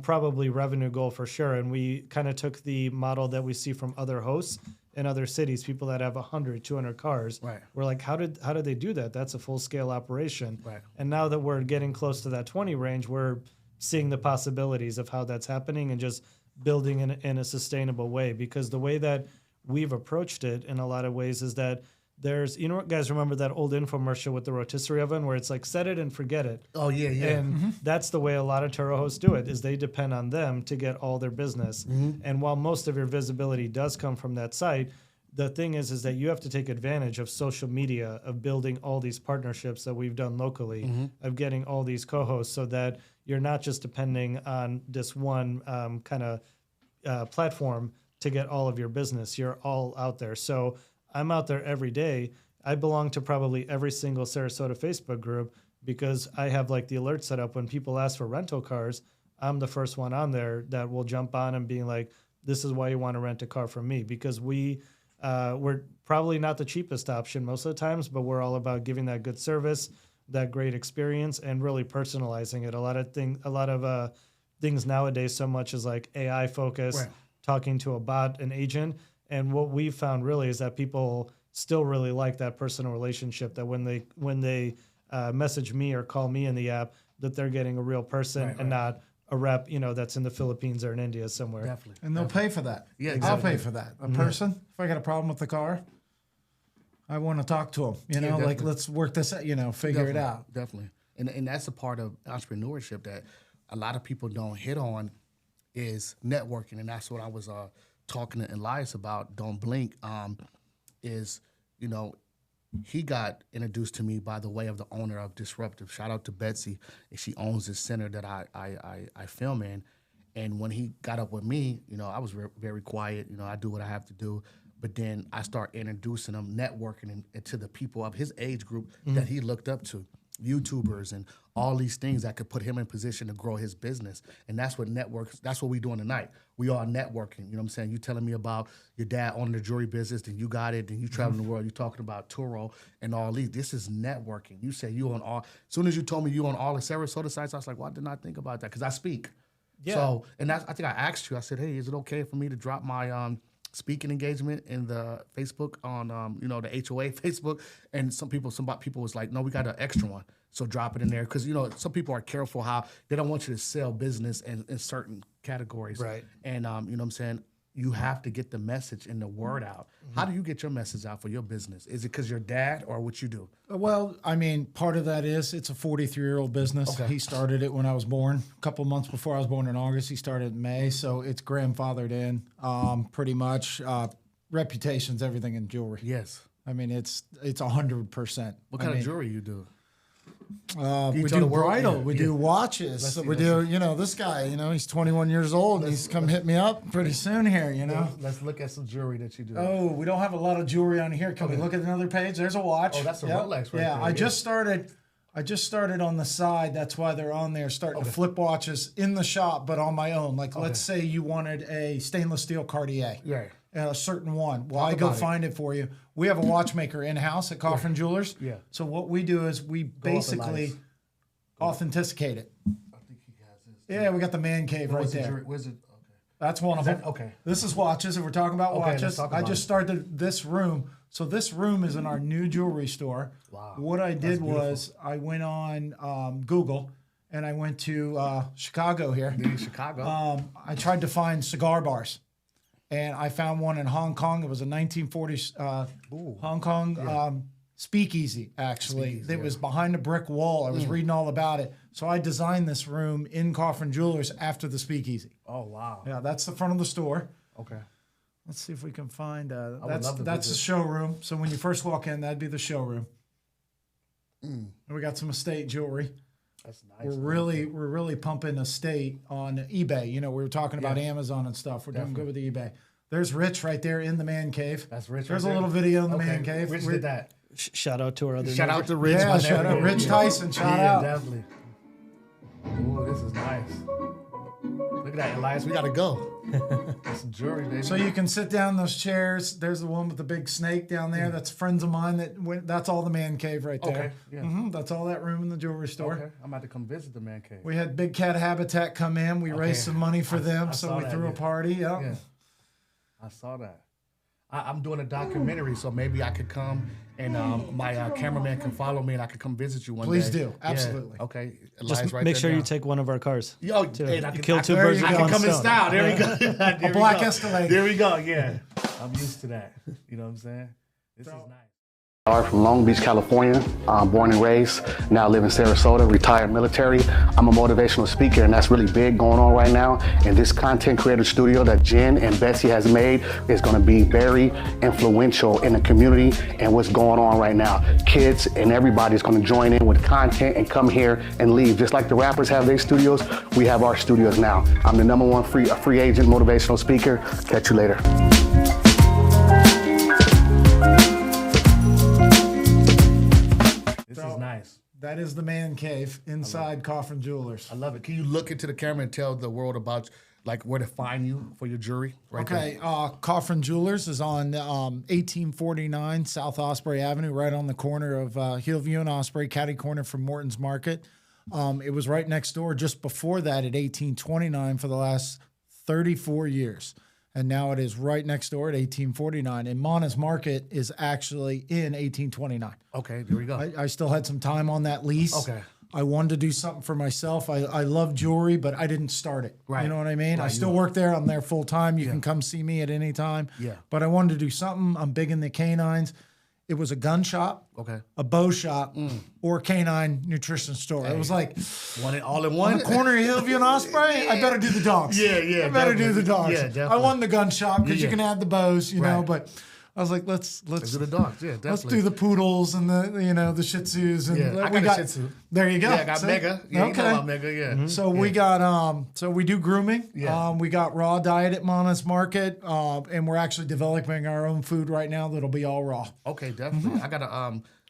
probably revenue goal for sure. And we kind of took the model that we see from other hosts in other cities, people that have 100, 200 cars. Right. We're like, how did they do that? That's a full scale operation. Right. And now that we're getting close to that 20 range, we're seeing the possibilities of how that's happening and just building in a sustainable way. Because the way that we've approached it in a lot of ways is that there's, you know what, guys, remember that old infomercial with the rotisserie oven where it's like, set it and forget it. Oh, yeah. And that's the way a lot of Turo hosts do it, is they depend on them to get all their business. And while most of your visibility does come from that site, the thing is that you have to take advantage of social media, of building all these partnerships that we've done locally, of getting all these co-hosts, so that you're not just depending on this one kind of platform to get all of your business. You're all out there. So I'm out there every day. I belong to probably every single Sarasota Facebook group because I have like the alert set up when people ask for rental cars. I'm the first one on there that will jump on and being like, this is why you want to rent a car from me, because we're probably not the cheapest option most of the times, but we're all about giving that good service, that great experience, and really personalizing it. A lot of things nowadays, so much is like AI focused, talking to a bot, an agent. And what we've found really is that people still really like that personal relationship, that when they message me or call me in the app, that they're getting a real person and not a rep, that's in the Philippines or in India somewhere. Definitely. And they'll pay for that. Yeah, exactly. I'll pay for that. A person, if I got a problem with the car, I want to talk to them, like, let's work this out, figure it out. Definitely. And that's a part of entrepreneurship that a lot of people don't hit on is networking. And that's what I was talking to Elias about, Don't Blink, is, he got introduced to me by the way of the owner of Disruptive. Shout out to Betsy. And she owns this center that I film in. And when he got up with me, I was very quiet. I do what I have to do. But then I start introducing him, networking to the people of his age group that he looked up to, YouTubers and all these things that could put him in position to grow his business. And that's what we're doing tonight. We are networking. You know what I'm saying? You telling me about your dad owning the jewelry business, then you got it, then you traveling the world, you talking about Turo and all these. This is networking. You say you on all, as soon as you told me you on all the Sarasota sites, I was like, well, I did not think about that because I speak. Yeah. So, and I think I asked you, I said, hey, is it okay for me to drop my speaking engagement in the Facebook on, the HOA Facebook? And some people was like, no, we got an extra one. So drop it in there. Because, some people are careful how they don't want you to sell business in certain categories. Right. And, you know what I'm saying? You have to get the message and the word out. How do you get your message out for your business? Is it because your dad or what you do? Well, I mean, part of that is it's a 43-year-old business. Okay. He started it when I was born. A couple months before I was born in August. He started in May, so it's grandfathered in pretty much. Reputation's everything in jewelry. Yes. I mean, it's 100%. What kind of jewelry you do? We tell do the world? bridal. Yeah, We yeah. do watches. Let's see, we let's do, this guy, he's 21 years old and he's come hit me up pretty soon here, Let's look at some jewelry that you do. Oh, we don't have a lot of jewelry on here. Can we look at another page? There's a watch. Oh, that's a Yep. Rolex right yeah, there. I just started on the side. That's why they're on there, starting to flip watches in the shop, but on my own. Like, let's say you wanted a stainless steel Cartier. Yeah. A certain one. Well, I go find it for you. We have a watchmaker in-house at Coffrin Jewelers. Yeah. So what we do is we basically authenticate it. I think he has this. Yeah, we got the man cave right there. Where's it? Okay. That's one of them. Okay. This is watches. If we're talking about Okay, let's watches, talk I about just it. started this room. So this room is in our new jewelry store. Wow. What I did beautiful. was I went on Google and I went to Chicago here. In Chicago. I tried to find cigar bars. And I found one in Hong Kong. It was a 1940s Hong Kong speakeasy, actually. It was behind a brick wall. I was reading all about it. So I designed this room in Coffrin Jewelers after the speakeasy. Oh, wow. Yeah, that's the front of the store. Okay. Let's see if we can find would that's love to the visit. showroom. So when you first walk in, that'd be the showroom. And we got some estate jewelry. That's nice. We're really pumping estate on eBay. We were talking about Amazon and stuff. We're doing good with eBay. There's Rich right there in the man cave. That's Rich. There's right a there. little video in the Okay. man cave. Rich We're- did that. Shout out to our other Shout out neighbor. to Rich. Yeah, my shout nephew. out Rich Tyson. Shout Yeah, out. definitely. Ooh, this is nice. Look at that, Elias. We got to go. That's some jewelry, baby. So you can sit down in those chairs. There's the one with the big snake down there. That's friends of mine. That's all the man cave right there. Okay, yeah. That's all that room in the jewelry store. Okay, I'm about to come visit the man cave. We had Big Cat Habitat come in. We raised some money for them, I so saw we that, threw a yeah. party. Yep. Yeah, I saw that. I'm doing a documentary, so maybe I could come and my cameraman can follow me and I could come visit you one Please day. do. Yeah. Absolutely. Okay. Just Elias right make there sure you now. take one of our cars. Yo, to and I can kill two there birds you with go. I one can come in stone. style. There we go. There we black go. Escalade. There we go. Yeah. I'm used to that. You know what I'm saying? This is nice. From Long Beach, California, born and raised, now live in Sarasota, retired military. I'm a motivational speaker, and that's really big going on right now. And this content creator studio that Jen and Bessie has made is going to be very influential in the community and what's going on right now. Kids and everybody's going to join in with content and come here and leave. Just like the rappers have their studios, we have our studios now. I'm the #1 free agent motivational speaker. Catch you later. This is nice. That is the man cave inside Coffrin Jewelers. I love it. Can you look into the camera and tell the world about like where to find you for your jewelry? Coffrin Jewelers is on 1849 South Osprey Avenue, right on the corner of Hillview and Osprey, catty corner from Morton's Market. It was right next door just before that at 1829 for the last 34 years. And now it is right next door at 1849. And Mona's Market is actually in 1829. Okay, there we go. I still had some time on that lease. Okay. I wanted to do something for myself. I love jewelry, but I didn't start it. Right. You know what I mean? Right, I still work there. I'm there full time. You can come see me at any time. Yeah. But I wanted to do something. I'm big in the canines. It was a gun shop, a bow shop, or a canine nutrition store. It was like one all in one. On the corner of Hillview and Osprey. I better do the dogs. Yeah. I better do the dogs. Yeah, definitely. I won the gun shop because you can add the bows, you know. Right. But I was like, let's do the dogs. Yeah, definitely. let's do the poodles and the Shih Tzus and I got a Shih Tzu. There you go. Yeah, I got Mega. Yeah, you know about Mega. Yeah. So we got so we do grooming. Yeah. We got raw diet at Mona's Market, and we're actually developing our own food right now that'll be all raw. Okay, definitely. I got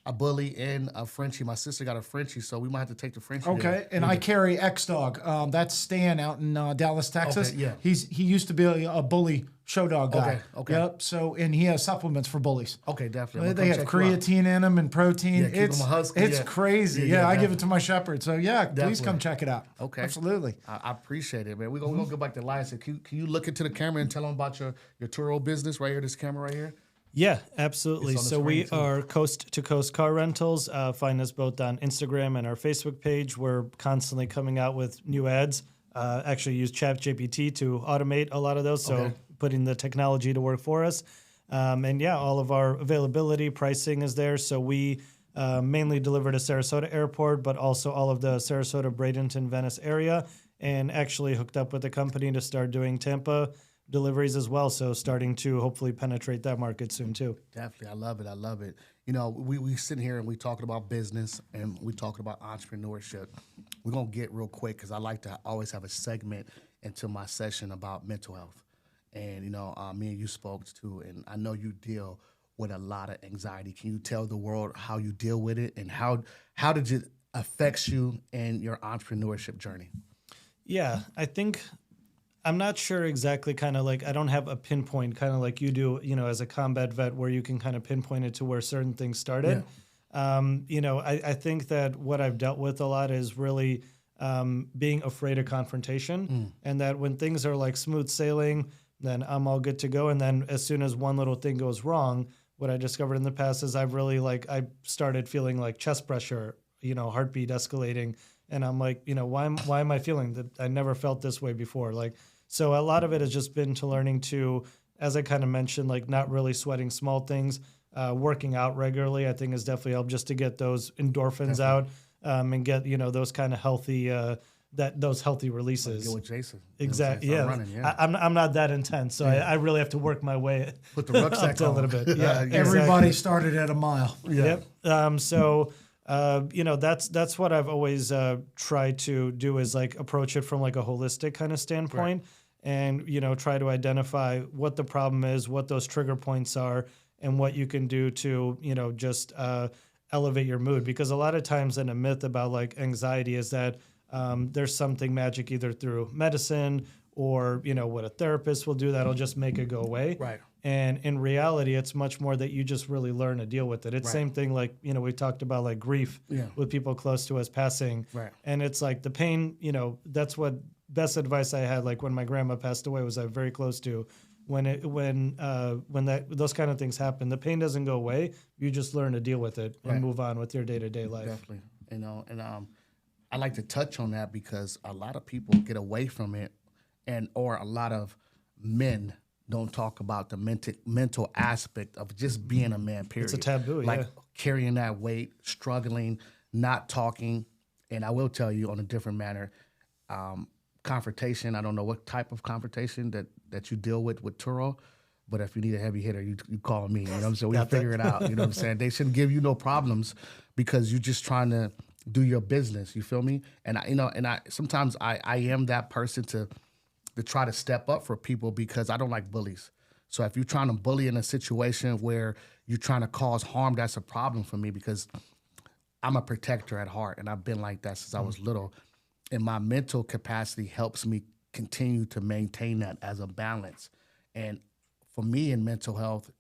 a bully and a Frenchie. My sister got a Frenchie, so we might have to take the Frenchie. Okay, there. and I carry X-Dog. That's Stan out in Dallas, Texas. Okay, yeah. He used to be a bully show dog guy. Okay. Yep. So and he has supplements for bullies. Okay, definitely. They have creatine in them and protein. Yeah, keep them a husky, it's yeah. crazy. Yeah, I definitely. give it to my shepherd. So yeah, please come check it out. Okay. Absolutely. I appreciate it, man. We're gonna go back to Elias. Can you look into the camera and tell them about your Turo business right here, this camera right here? Yeah, absolutely. It's on the So we screen, too. are coast to coast car rentals. Find us both on Instagram and our Facebook page. We're constantly coming out with new ads. Actually use ChatGPT to automate a lot of those. So putting the technology to work for us. And yeah, all of our availability, pricing is there. So we mainly deliver to Sarasota Airport, but also all of the Sarasota, Bradenton, Venice area, and actually hooked up with a company to start doing Tampa deliveries as well. So starting to hopefully penetrate that market soon too. Definitely. I love it. You know, we sitting here and we talking about business and we talking about entrepreneurship. We're going to get real quick because I like to always have a segment into my session about mental health. And, you know, me and you spoke too, and I know you deal with a lot of anxiety. Can you tell the world how you deal with it and how did it affect you in your entrepreneurship journey? Yeah, I think I'm not sure exactly kind of like I don't have a pinpoint kind of like you do, you know, as a combat vet where you can kind of pinpoint it to where certain things started. You know, I think that what I've dealt with a lot is really being afraid of confrontation and that when things are like smooth sailing, then I'm all good to go. And then as soon as one little thing goes wrong, what I discovered in the past is I've really I started feeling like chest pressure, you know, heartbeat escalating. And I'm like, you know, why am I feeling that? I never felt this way before. So a lot of it has just been to learning to, as I kind of mentioned, not really sweating small things, working out regularly, I think has definitely helped just to get those endorphins out and get, you know, those kind of healthy, those healthy releases. Go with Jason. Exactly. You know Yeah. what I'm saying? Start running, I'm not that intense. So I really have to work my way Put the rucksack up to a on. little bit. Yeah. Everybody started at a mile. Yep. You know, that's what I've always tried to do is approach it from a holistic kind of standpoint and, you know, try to identify what the problem is, what those trigger points are, and what you can do to, you know, just elevate your mood. Because a lot of times in a myth about anxiety is that there's something magic either through medicine or, you know, what a therapist will do that'll just make it go away. Right. And in reality, it's much more that you just really learn to deal with it. It's same thing you know, we talked about grief with people close to us passing. Right. And it's the pain, you know, that's what best advice I had when my grandma passed away was I very close to when those kind of things happen, the pain doesn't go away. You just learn to deal with it and move on with your day-to-day life. Definitely. You know, and I like to touch on that because a lot of people get away from it or a lot of men don't talk about the mental aspect of just being a man, period. It's a taboo, carrying that weight, struggling, not talking. And I will tell you on a different manner, confrontation. I don't know what type of confrontation that you deal with Turo, but if you need a heavy hitter, you call me. You know what I'm saying? We figure it out. You know what I'm saying? They shouldn't give you no problems because you're just trying to do your business. You feel me? And I sometimes I am that person to try to step up for people because I don't like bullies. So if you're trying to bully in a situation where you're trying to cause harm, that's a problem for me because I'm a protector at heart, and I've been like that since I was little. And my mental capacity helps me continue to maintain that as a balance. And for me in mental health,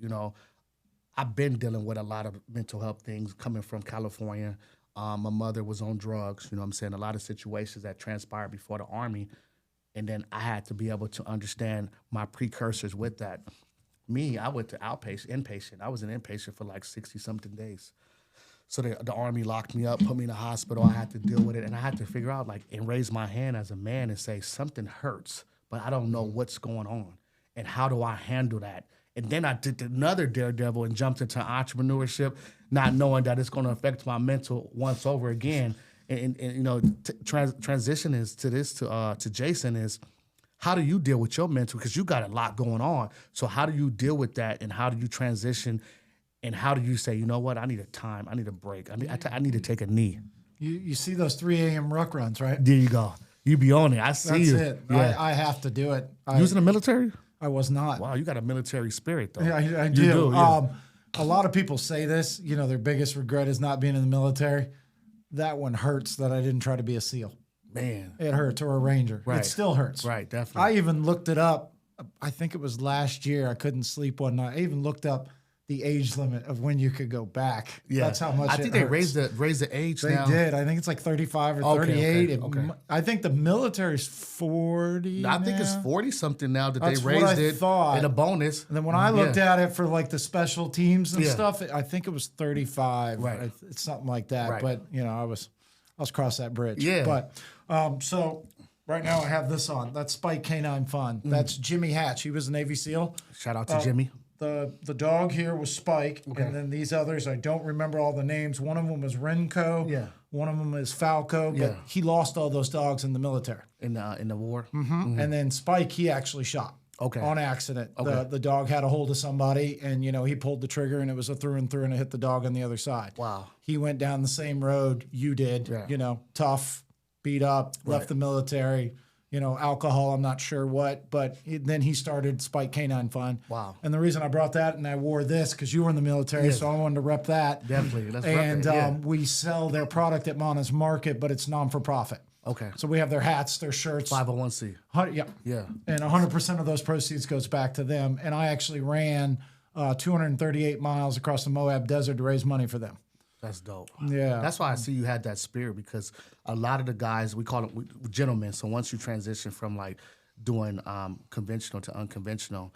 I've been dealing with a lot of mental health things coming from California. My mother was on drugs, you know what I'm saying? A lot of situations that transpired before the Army. And then I had to be able to understand my precursors with that. Me, I went to inpatient. I was an inpatient for like 60-something days. So the Army locked me up, put me in the hospital. I had to deal with it. And I had to figure out, and raise my hand as a man and say, something hurts, but I don't know what's going on. And how do I handle that? And then I did another daredevil and jumped into entrepreneurship, not knowing that it's going to affect my mental once over again. Transition is to Jason is, how do you deal with your mental? Because you got a lot going on. So how do you deal with that, and how do you transition, and how do you say, you know what, I need a time, I need a break, I need to take a knee. You see those 3 a.m. ruck runs, right? There you go. You be on it. I see That's you. it. Yeah. I have to do it. You was in the military? I was not. Wow, you got a military spirit though. Yeah, I You do. yeah. A lot of people say this, their biggest regret is not being in the military. That one hurts that I didn't try to be a SEAL. Man. It hurts, or a Ranger. Right. It still hurts. Right, I definitely. even looked it up. I think it was last year. I couldn't sleep one night. I even looked up the age limit of when you could go back. Yeah. That's how much I think it they hurts. raised the age They now. did. I think it's like 35 or Okay, 38. okay. I think the military's 40 I think it's now. 40 something now that That's they what raised I it thought. in a bonus. And then when I looked Yeah. at it for like the special teams and Yeah. stuff, I think it was 35. Right. It's something like that. Right. But I was cross that bridge. Yeah. But so right now I have this on. That's Spike Canine Fun. That's Jimmy Hatch. He was a Navy SEAL. Shout out to Jimmy. The dog here was Spike, and then these others, I don't remember all the names. One of them was Renko. Yeah. One of them is Falco. Yeah. But he lost all those dogs in the military. In the war. And then Spike, he actually shot. Okay. On accident. Okay. The dog had a hold of somebody, and he pulled the trigger, and it was a through and through, and it hit the dog on the other side. Wow. He went down the same road you did. Yeah. Tough, beat up, Right. left the military. Alcohol, I'm not sure what, but then he started Spike Canine Fun. Wow. And the reason I brought that, and I wore this because you were in the military, Yeah. so I wanted to rep that. Definitely. Let's And rep it. Yeah. we sell their product at Mona's Market, but it's non-for-profit. Okay. So we have their hats, their shirts. 501c. Yeah. Yeah. And 100% of those proceeds goes back to them. And I actually ran 238 miles across the Moab Desert to raise money for them. That's dope. Yeah. That's why I see you had that spirit, because a lot of the guys, we call them gentlemen. So once you transition from doing conventional to unconventional,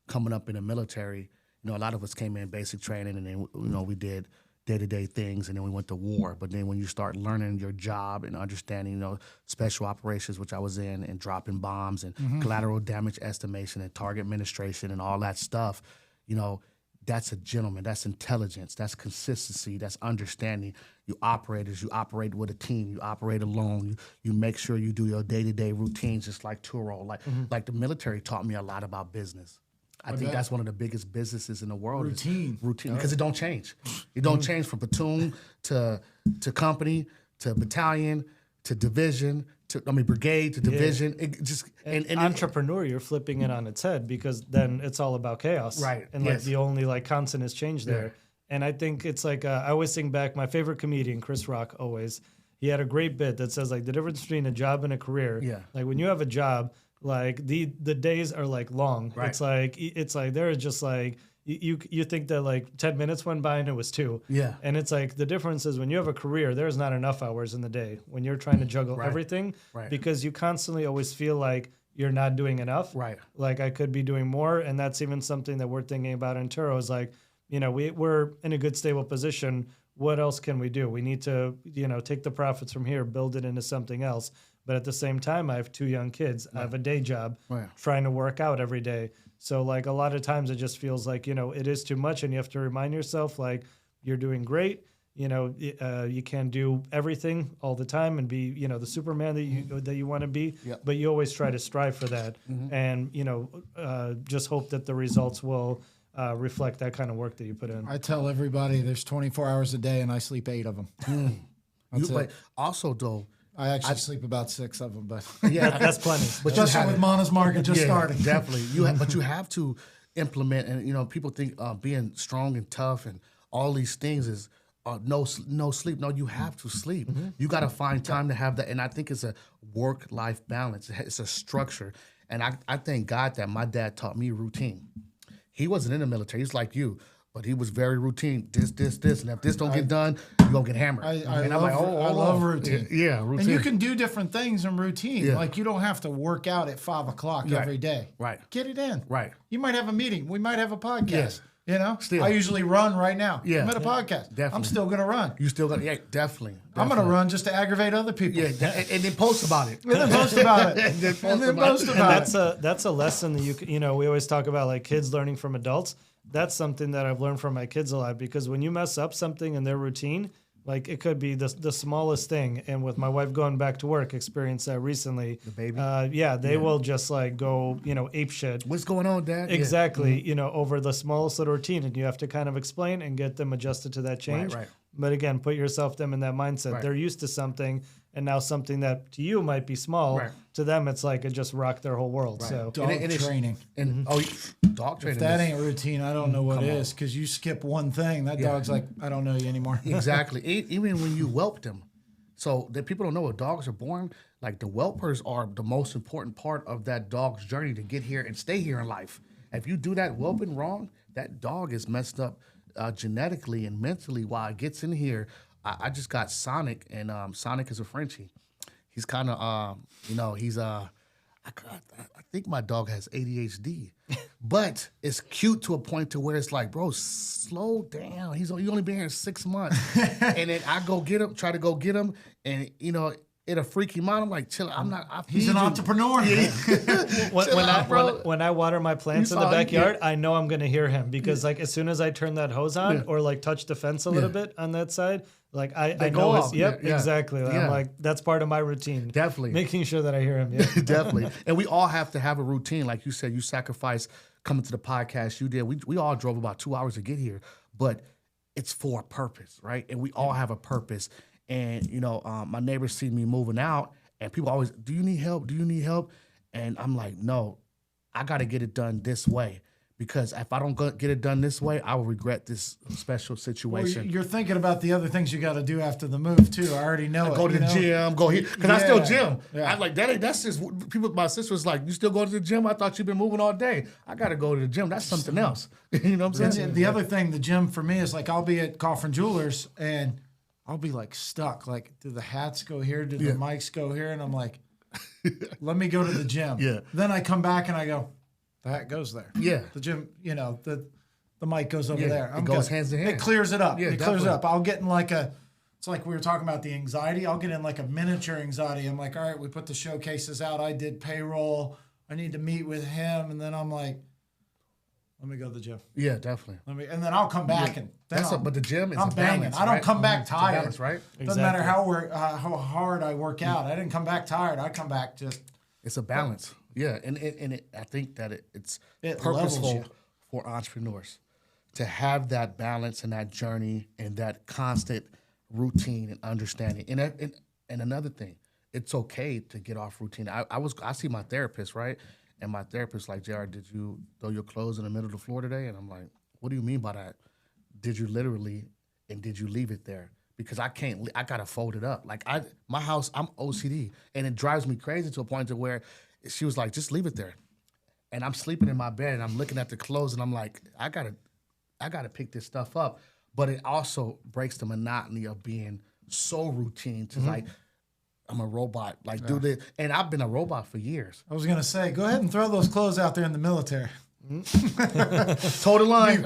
coming up in the military, a lot of us came in basic training, and then, we did day-to-day things, and then we went to war. But then when you start learning your job and understanding, special operations, which I was in, and dropping bombs and collateral damage estimation and target administration and all that stuff, that's a gentleman. That's intelligence. That's consistency. That's understanding. You operate with a team. You operate alone. You make sure you do your day-to-day routines, just like Turo. Like the military taught me a lot about business. I think that's one of the biggest businesses in the world. Routine. Routine, because it don't change. It don't change from platoon to company to battalion to division brigade to division. It just and Entrepreneur, you're flipping it on its head, because then it's all about chaos. Right, And yes. the only constant is change there. Yeah. And I think it's I always think back, my favorite comedian, Chris Rock, he had a great bit that says the difference between a job and a career. Yeah. When you have a job, the days are long. Right. It's there is just you think that 10 minutes went by and it was 2. Yeah. And it's the difference is when you have a career, there's not enough hours in the day when you're trying to juggle Right. everything, Right. because you constantly always feel like you're not doing enough. Right. I could be doing more. And that's even something that we're thinking about in Turo is we're in a good stable position. What else can we do? We need to, take the profits from here, build it into something else. But at the same time, I have 2 young kids. I have a day job, Right. trying to work out every day. So a lot of times it just feels it is too much, and you have to remind yourself you're doing great. You can't do everything all the time and be, the Superman that you want to be, but you always try to strive for that, and just hope that the results will reflect that kind of work that you put in. I tell everybody there's 24 hours a day, and I sleep 8 of them. But also, though, I actually sleep about 6 of them, but That's plenty. but especially with Mana's Market just starting. Definitely, but you have to implement, and people think being strong and tough and all these things is no sleep. No, you have to sleep. You got to find time to have that, and I think it's a work-life balance. It's a structure, and I thank God that my dad taught me routine. He wasn't in the military. He's like you. But he was very routine. This, and if this don't get done, you're gonna get hammered. I love routine. Yeah, routine. And you can do different things in routine. Yeah. Like you don't have to work out at 5 o'clock every day. Right. Get it in. Right. You might have a meeting. We might have a podcast. Yeah. Still. I usually run right now. Yeah. I'm at a podcast. Definitely. I'm still gonna run. You still got definitely. I'm gonna run just to aggravate other people. Yeah, and then post about it. And then post about it. That's a lesson that we always talk about, like kids learning from adults. That's something that I've learned from my kids a lot, because when you mess up something in their routine, like it could be the smallest thing. And with my wife going back to work, experienced that recently. The baby? They will just like go, ape shit. What's going on, Dad? Exactly. Over the smallest little routine, and you have to kind of explain and get them adjusted to that change. Right. But again, put yourself them in that mindset. Right. They're used to something, and now something that to you might be small, to them it's like it just rocked their whole world. Right. So Dog training. And dog training. If that ain't routine, I don't know what is, because you skip one thing, that dog's like, I don't know you anymore. Exactly. Even when you whelp them. So that people don't know, when dogs are born, like the whelpers are the most important part of that dog's journey to get here and stay here in life. If you do that whelping wrong, that dog is messed up genetically and mentally while it gets in here. I just got Sonic, and Sonic is a Frenchie. He's kind of, he's I think my dog has ADHD, but it's cute to a point to where it's like, bro, slow down. You only been here 6 months, and then I try to go get him, and it'll freak him out. I'm like, chill. He's an entrepreneur. When I water my plants in the backyard, I know I'm gonna hear him, because like as soon as I turn that hose on or like touch the fence a little bit on that side, like I know it's exactly. I'm like, that's part of my routine. Definitely making sure that I hear him. Yeah. Definitely. And we all have to have a routine. Like you said, you sacrificed coming to the podcast. You did. We all drove about 2 hours to get here, but it's for a purpose, right? And we all have a purpose. And my neighbors see me moving out, and people always, do you need help? Do you need help? And I'm like, no, I got to get it done this way. Because if I don't get it done this way, I will regret this special situation. Well, you're thinking about the other things you got to do after the move too. I already know. Go to the gym, go here, because I still gym. Yeah. I like that. That's just people. My sister was like, "You still go to the gym? I thought you've been moving all day. I got to go to the gym. That's something else." You know what I'm saying? The other thing, the gym for me is like, I'll be at Coffrin Jewelers and I'll be like stuck. Like, do the hats go here? Do the mics go here? And I'm like, let me go to the gym. Yeah. Then I come back and I go, the hat goes there. Yeah. The gym, the mic goes over there. It goes hands in hand. It clears it up. Yeah, it clears it up. I'll get in like it's like we were talking about the anxiety. I'll get in like a miniature anxiety. I'm like, all right, we put the showcases out. I did payroll. I need to meet with him. And then I'm like, let me go to the gym. Yeah, definitely. And then I'll come back and then but the gym is I'm a banging. balance, I don't right? come back It's a tired. balance, right? Doesn't matter how hard I work out. I didn't come back tired. I come back just. It's a balance. Yeah, and I think that it's It purposeful for entrepreneurs to have that balance and that journey and that constant routine and understanding. And another thing, it's okay to get off routine. I see my therapist, right? And my therapist like, JR, did you throw your clothes in the middle of the floor today? And I'm like, what do you mean by that? Did you literally, and did you leave it there? Because I gotta fold it up. Like my house, I'm OCD, and it drives me crazy to a point to where she was like, just leave it there. And I'm sleeping in my bed and I'm looking at the clothes and I'm like, I gotta pick this stuff up. But it also breaks the monotony of being so routine to like, I'm a robot, like do this. And I've been a robot for years. I was gonna say, go ahead and throw those clothes out there in the military. Toe the line.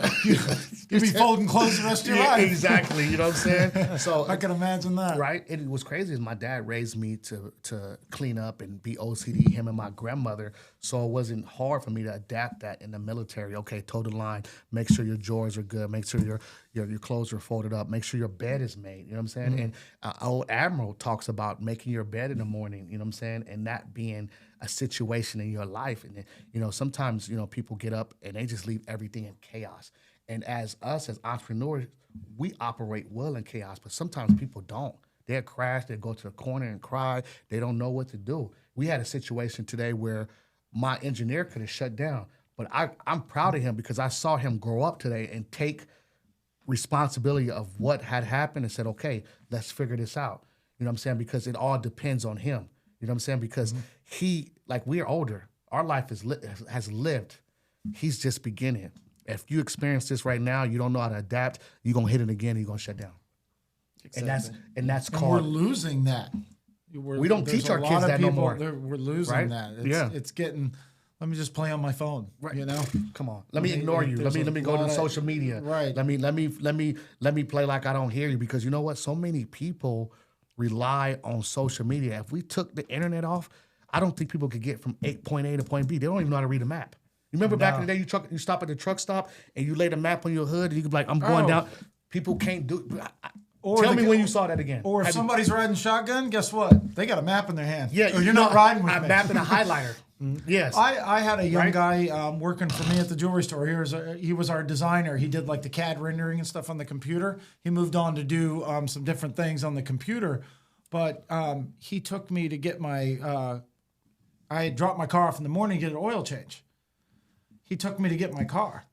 You'd be folding clothes the rest of your life. Exactly. You know what I'm saying? So I can imagine that. right. And what's crazy is my dad raised me to clean up and be OCD, him and my grandmother. So it wasn't hard for me to adapt that in the military. Okay, toe the line. Make sure your drawers are good. Make sure your clothes are folded up. Make sure your bed is made. You know what I'm saying? Mm-hmm. And old Admiral talks about making your bed in the morning. You know what I'm saying? And that being a situation in your life. And you know, sometimes people get up and they just leave everything in chaos. And as us as entrepreneurs, we operate well in chaos, but sometimes people don't. They'll crash, they'll go to the corner and cry. They don't know what to do. We had a situation today where my engineer could have shut down, but I'm proud of him because I saw him grow up today and take responsibility of what had happened and said, okay, let's figure this out. You know what I'm saying? Because it all depends on him. You know what I'm saying? Because we're older. Our life has lived. He's just beginning. If you experience this right now, you don't know how to adapt, you're going to hit it again and you're going to shut down. Exactly. And that's And called... we're losing that. We don't teach our There's a kids lot of that no people, more. We're losing Right? that. It's getting, let me just play on my phone, Come on. Let me ignore you. Let me go to social media. Right. Let me play like I don't hear you, because you know what? So many people rely on social media. If we took the internet off, I don't think people could get from point A to point B. They don't even know how to read a map. You remember back in the day, you stop at the truck stop and you lay the map on your hood and you could be like, I'm going down. People can't do it. Tell me when you saw that again. Or if somebody's riding shotgun, guess what? They got a map in their hand. Yeah, Or you're not riding with I'm me. mapping a highlighter. Yes. I had a young guy working for me at the jewelry store. He was our designer. He did like the CAD rendering and stuff on the computer. He moved on to do some different things on the computer. But he took me to get my, I had dropped my car off in the morning to get an oil change. He took me to get my car.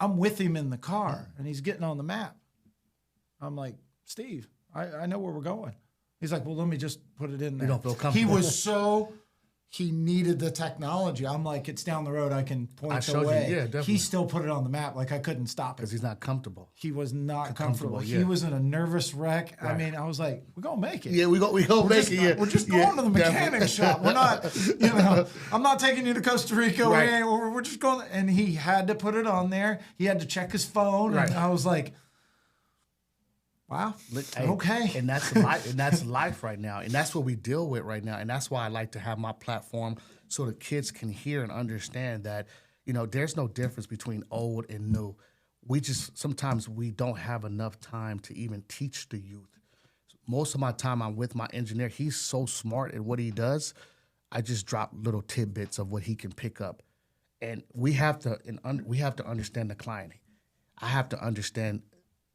I'm with him in the car, and he's getting on the map. I'm like, Steve, I know where we're going. He's like, well, let me just put it in there. You don't feel comfortable. He was he needed the technology. I'm like, it's down the road. I can point the way. Yeah, definitely. He still put it on the map. Like, I couldn't stop it. Because he's not comfortable. He was not comfortable. yeah. He was in a nervous wreck. Right. I mean, I was like, we're going to make it. Yeah, we go make it. Yeah. We're just going to the mechanic shop. We're not, I'm not taking you to Costa Rica. Right. We're just going. And he had to put it on there. He had to check his phone. Right. And I was like, wow. Okay. And that's life. And that's life right now. And that's what we deal with right now. And that's why I like to have my platform so the kids can hear and understand that, there's no difference between old and new. Sometimes we don't have enough time to even teach the youth. Most of my time I'm with my engineer. He's so smart at what he does. I just drop little tidbits of what he can pick up. And we have to understand the client. I have to understand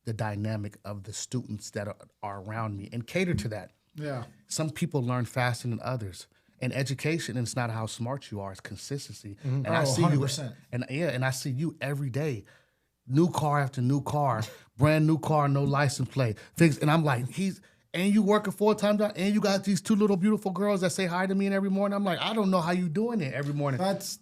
the dynamic of the students that are around me and cater to that. Yeah. Some people learn faster than others. And education, it's not how smart you are, it's consistency. Mm-hmm. And I see 100%. you, and I see you every day, new car after new car, brand new car, no license plate, things. And I'm like, and you working 4 times out, and you got these 2 little beautiful girls that say hi to me every morning. I'm like, I don't know how you doing it every morning. That's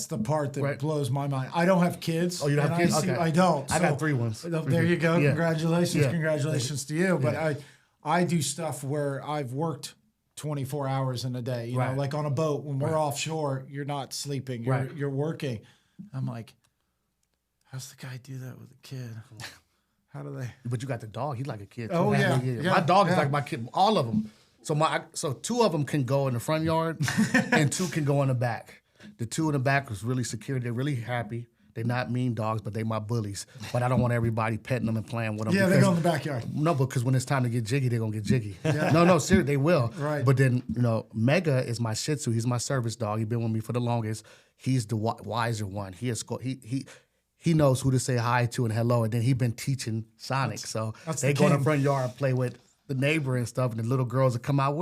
the part that blows my mind. I don't have kids. Oh, you don't have kids? Okay. I don't. I got 3 ones. There you go. Yeah. Congratulations. Yeah. Congratulations to you. But I do stuff where I've worked 24 hours in a day. You know, like on a boat, when we're offshore, you're not sleeping. You're working. I'm like, how's the guy do that with a kid? How do they? But you got the dog. He's like a kid. Oh, yeah. My dog is like my kid. All of them. So 2 of them can go in the front yard, and 2 can go in the back. The 2 in the back was really secure. They're really happy. They're not mean dogs, but they my bullies. But I don't want everybody petting them and playing with them. Yeah, they go in the backyard. No, because when it's time to get jiggy, they're going to get jiggy. Yeah. No, seriously, they will. Right. But then, Mega is my Shih Tzu. He's my service dog. He's been with me for the longest. He's the wiser one. He knows who to say hi to and hello. And then he's been teaching Sonic. They go in the front yard and play with the neighbor and stuff, and the little girls will come out.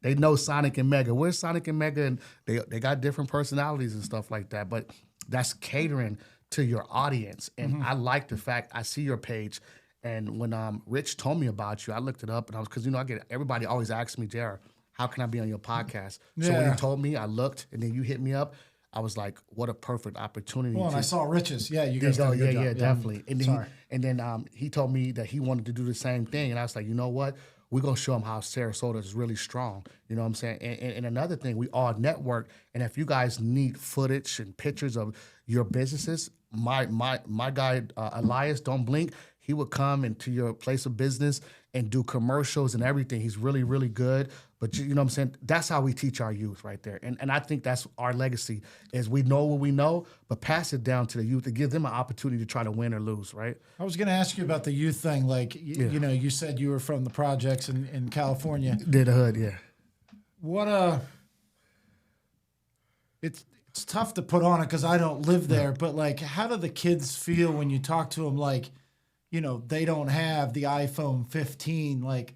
They know Sonic and Mega. Where's Sonic and Mega? And they got different personalities and stuff like that. But that's catering to your audience. And I like the fact I see your page. And when Rich told me about you, I looked it up, and because everybody always asks me, Jared, how can I be on your podcast? So when he told me, I looked, and then you hit me up. I was like, what a perfect opportunity. Well, and I saw Rich's. Yeah, you guys did a good job. Yeah, definitely. And then he told me that he wanted to do the same thing. And I was like, you know what? we're going to show them how Sarasota is really strong. You know what I'm saying? And another thing, we all network. And if you guys need footage and pictures of your businesses, my guy, Elias, Don't Blink, he would come into your place of business and do commercials and everything. He's really, really good. But you know what I'm saying? That's how we teach our youth right there. And I think that's our legacy is we know what we know, but pass it down to the youth to give them an opportunity to try to win or lose, right? I was going to ask you about the youth thing. Like, you know, you said you were from the projects in California. Did the hood, yeah. What it's tough to put on it because I don't live there, but like, how do the kids feel when you talk to them? Like, you know, they don't have the iPhone 15, like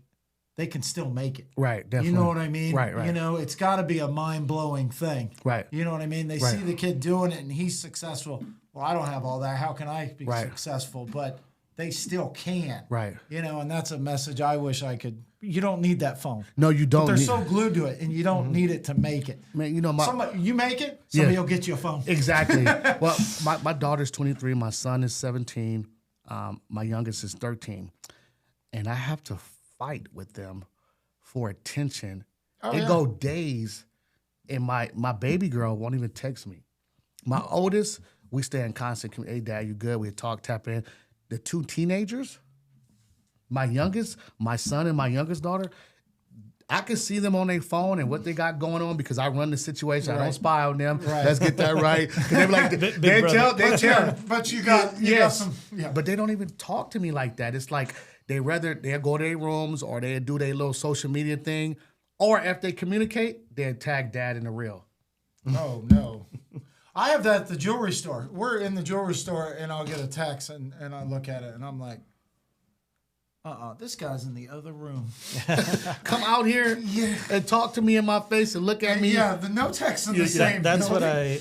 they can still make it. Right, definitely. You know what I mean? Right. You know, it's got to be a mind-blowing thing. Right. You know what I mean? They see the kid doing it and he's successful. Well, I don't have all that. How can I be successful? But they still can. Right. You know, and that's a message I wish I could. You don't need that phone. No, you don't. But they're so glued to it, and you don't need it to make it. Man, you know, You make it, somebody will get you a phone. Exactly. Well, my daughter's 23. My son is 17. My youngest is 13. And I have to fight with them for attention. It go days, and my baby girl won't even text me. My oldest, we stay in constant communication. Hey, Dad, you good? We talk, tap in. The two teenagers, my youngest, my son and my youngest daughter, I can see them on their phone and what they got going on because I run the situation. I don't spy on them. Right. Let's get that right. They be like, they tell. But you got some. Yeah. But they don't even talk to me like that. It's like they'll go to their rooms or they do their little social media thing. Or if they communicate, they'll tag Dad in the reel. Oh, no. I have that at the jewelry store. We're in the jewelry store, and I'll get a text, and I look at it, and I'm like, this guy's in the other room. Come out here and talk to me in my face and look at me. Yeah, the no text in the same. That's what I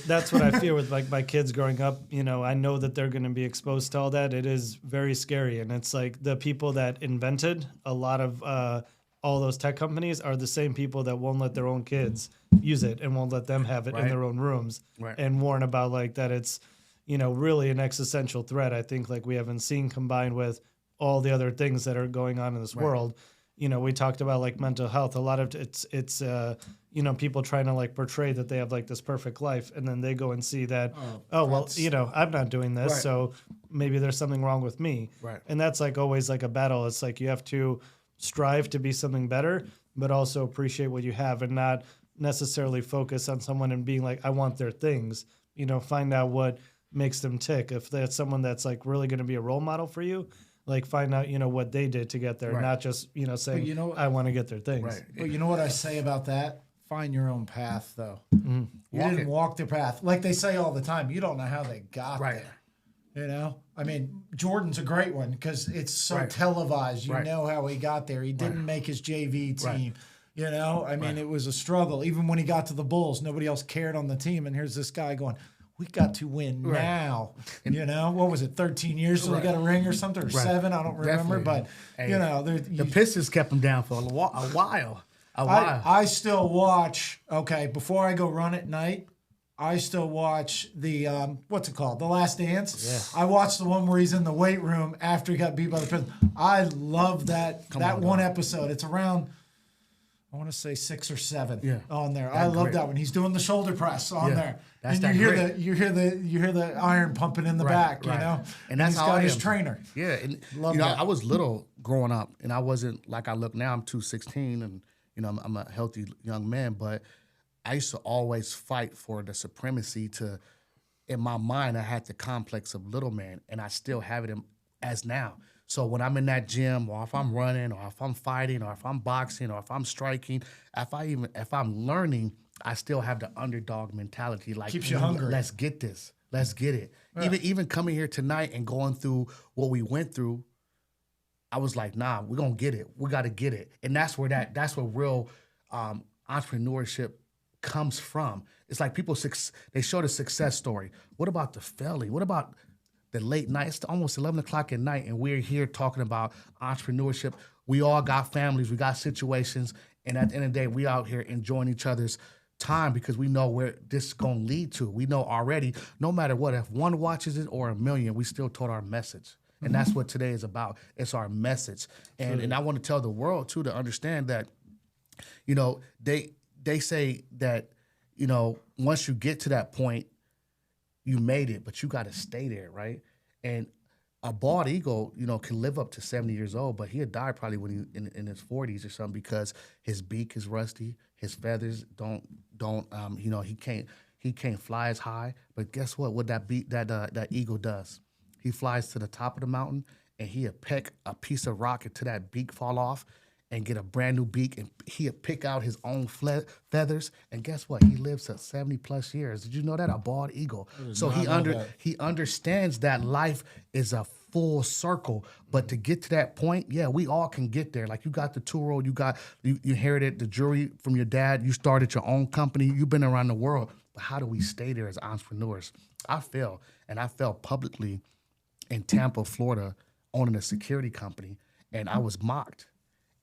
fear with like my kids growing up. You know, I know that they're going to be exposed to all that. It is very scary, and it's like the people that invented a lot of all those tech companies are the same people that won't let their own kids use it and won't let them have it in their own rooms and warn about like that it's, you know, really an existential threat. I think like we haven't seen combined with all the other things that are going on in this world. You know, we talked about like mental health. A lot of it's you know, people trying to like portray that they have like this perfect life and then they go and see that, well, you know, I'm not doing this. So maybe there's something wrong with me. Right. And that's like always like a battle. It's like you have to strive to be something better, but also appreciate what you have and not necessarily focus on someone and being like, I want their things, you know, find out what makes them tick. If that's someone that's like really going to be a role model for you, like find out, you know, what they did to get there, not just, you know, saying, you know, I want to get their things. Right. But you know what I say about that? Find your own path, though. You didn't walk their path. Like they say all the time, you don't know how they got there. You know? I mean, Jordan's a great one because it's so televised. You know how he got there. He didn't make his JV team. You know? I mean, it was a struggle. Even when he got to the Bulls, nobody else cared on the team. And here's this guy going, we got to win now. You know? What was it, 13 years till he got a ring or something? Or 7? I don't remember. But, you know. The Pistons kept him down for a while. I still watch, before I go run at night, I still watch the, what's it called? The Last Dance. Yeah. I watched the one where he's in the weight room after he got beat by the Pistons. I love that one episode. It's around, I want to say 6 or 7 on there. I love that one. He's doing the shoulder press on there. That's and you hear the iron pumping in the back, you know? And that's he's how got I his am. trainer. Yeah. And Love you know, that. I was little growing up and I wasn't like I look now. I'm 216 and you know, I'm a healthy young man, but I used to always fight for the supremacy in my mind, I had the complex of little man, and I still have it as now. So when I'm in that gym, or if I'm running, or if I'm fighting, or if I'm boxing, or if I'm striking, if I'm learning, I still have the underdog mentality. Like, keeps you hungry. Let's get this. Let's get it. Yeah. Even coming here tonight and going through what we went through, I was like, nah, we're gonna get it. We got to get it, and that's where real entrepreneurship comes from. It's like people, they show the success story. What about the failing? What about the late night? It's almost 11 o'clock at night, and we're here talking about entrepreneurship. We all got families, we got situations, and at the end of the day, we out here enjoying each other's time because we know where this is going to lead to. We know already, no matter what, if one watches it or a million, we still told our message. And that's what today is about. It's our message. And I want to tell the world, too, to understand that, you know, they say that, you know, once you get to that point, you made it, but you got to stay there, right? And a bald eagle, you know, can live up to 70 years old, but he'll die probably when he in his 40s or something because his beak is rusty, his feathers don't you know, he can't fly as high. But guess what? What that eagle does, he flies to the top of the mountain and he'll peck a piece of rock until that beak fall off and get a brand new beak, and he'll pick out his own feathers. And guess what? He lives to 70 plus years. Did you know that? A bald eagle. So he understands that life is a full circle. But to get to that point, yeah, we all can get there. Like you got the tour road, you inherited the jewelry from your dad, you started your own company, you've been around the world. But how do we stay there as entrepreneurs? I fell publicly in Tampa, Florida, owning a security company, and I was mocked.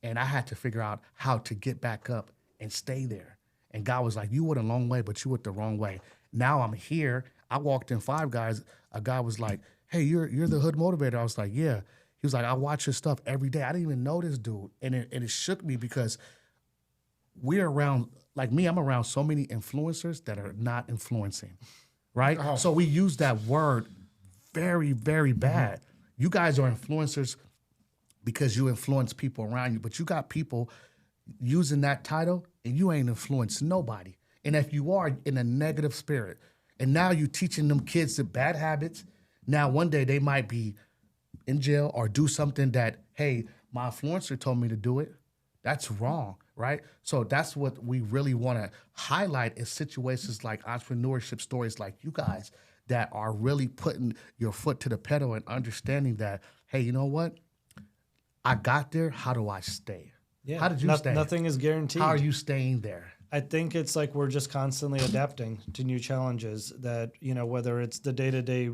And I had to figure out how to get back up and stay there. And God was like, you went a long way, but you went the wrong way. Now I'm here. I walked in Five Guys. A guy was like, hey, you're the hood motivator. I was like, yeah. He was like, I watch your stuff every day. I didn't even know this dude. And it shook me because we're around, like me, I'm around so many influencers that are not influencing, right? Oh. So we use that word very, very bad. You guys are influencers because you influence people around you, but you got people using that title and you ain't influencing nobody. And if you are in a negative spirit, and now you teaching them kids the bad habits, now one day they might be in jail or do something that, hey, my influencer told me to do it. That's wrong, right? So that's what we really want to highlight is situations like entrepreneurship stories like you guys that are really putting your foot to the pedal and understanding that, hey, you know what? I got there. How do I stay? Yeah. How did you stay? Nothing is guaranteed. How are you staying there? I think it's like we're just constantly adapting to new challenges that, you know, whether it's the day-to-day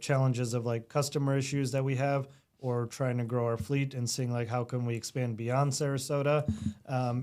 challenges of like customer issues that we have or trying to grow our fleet and seeing like how can we expand beyond Sarasota.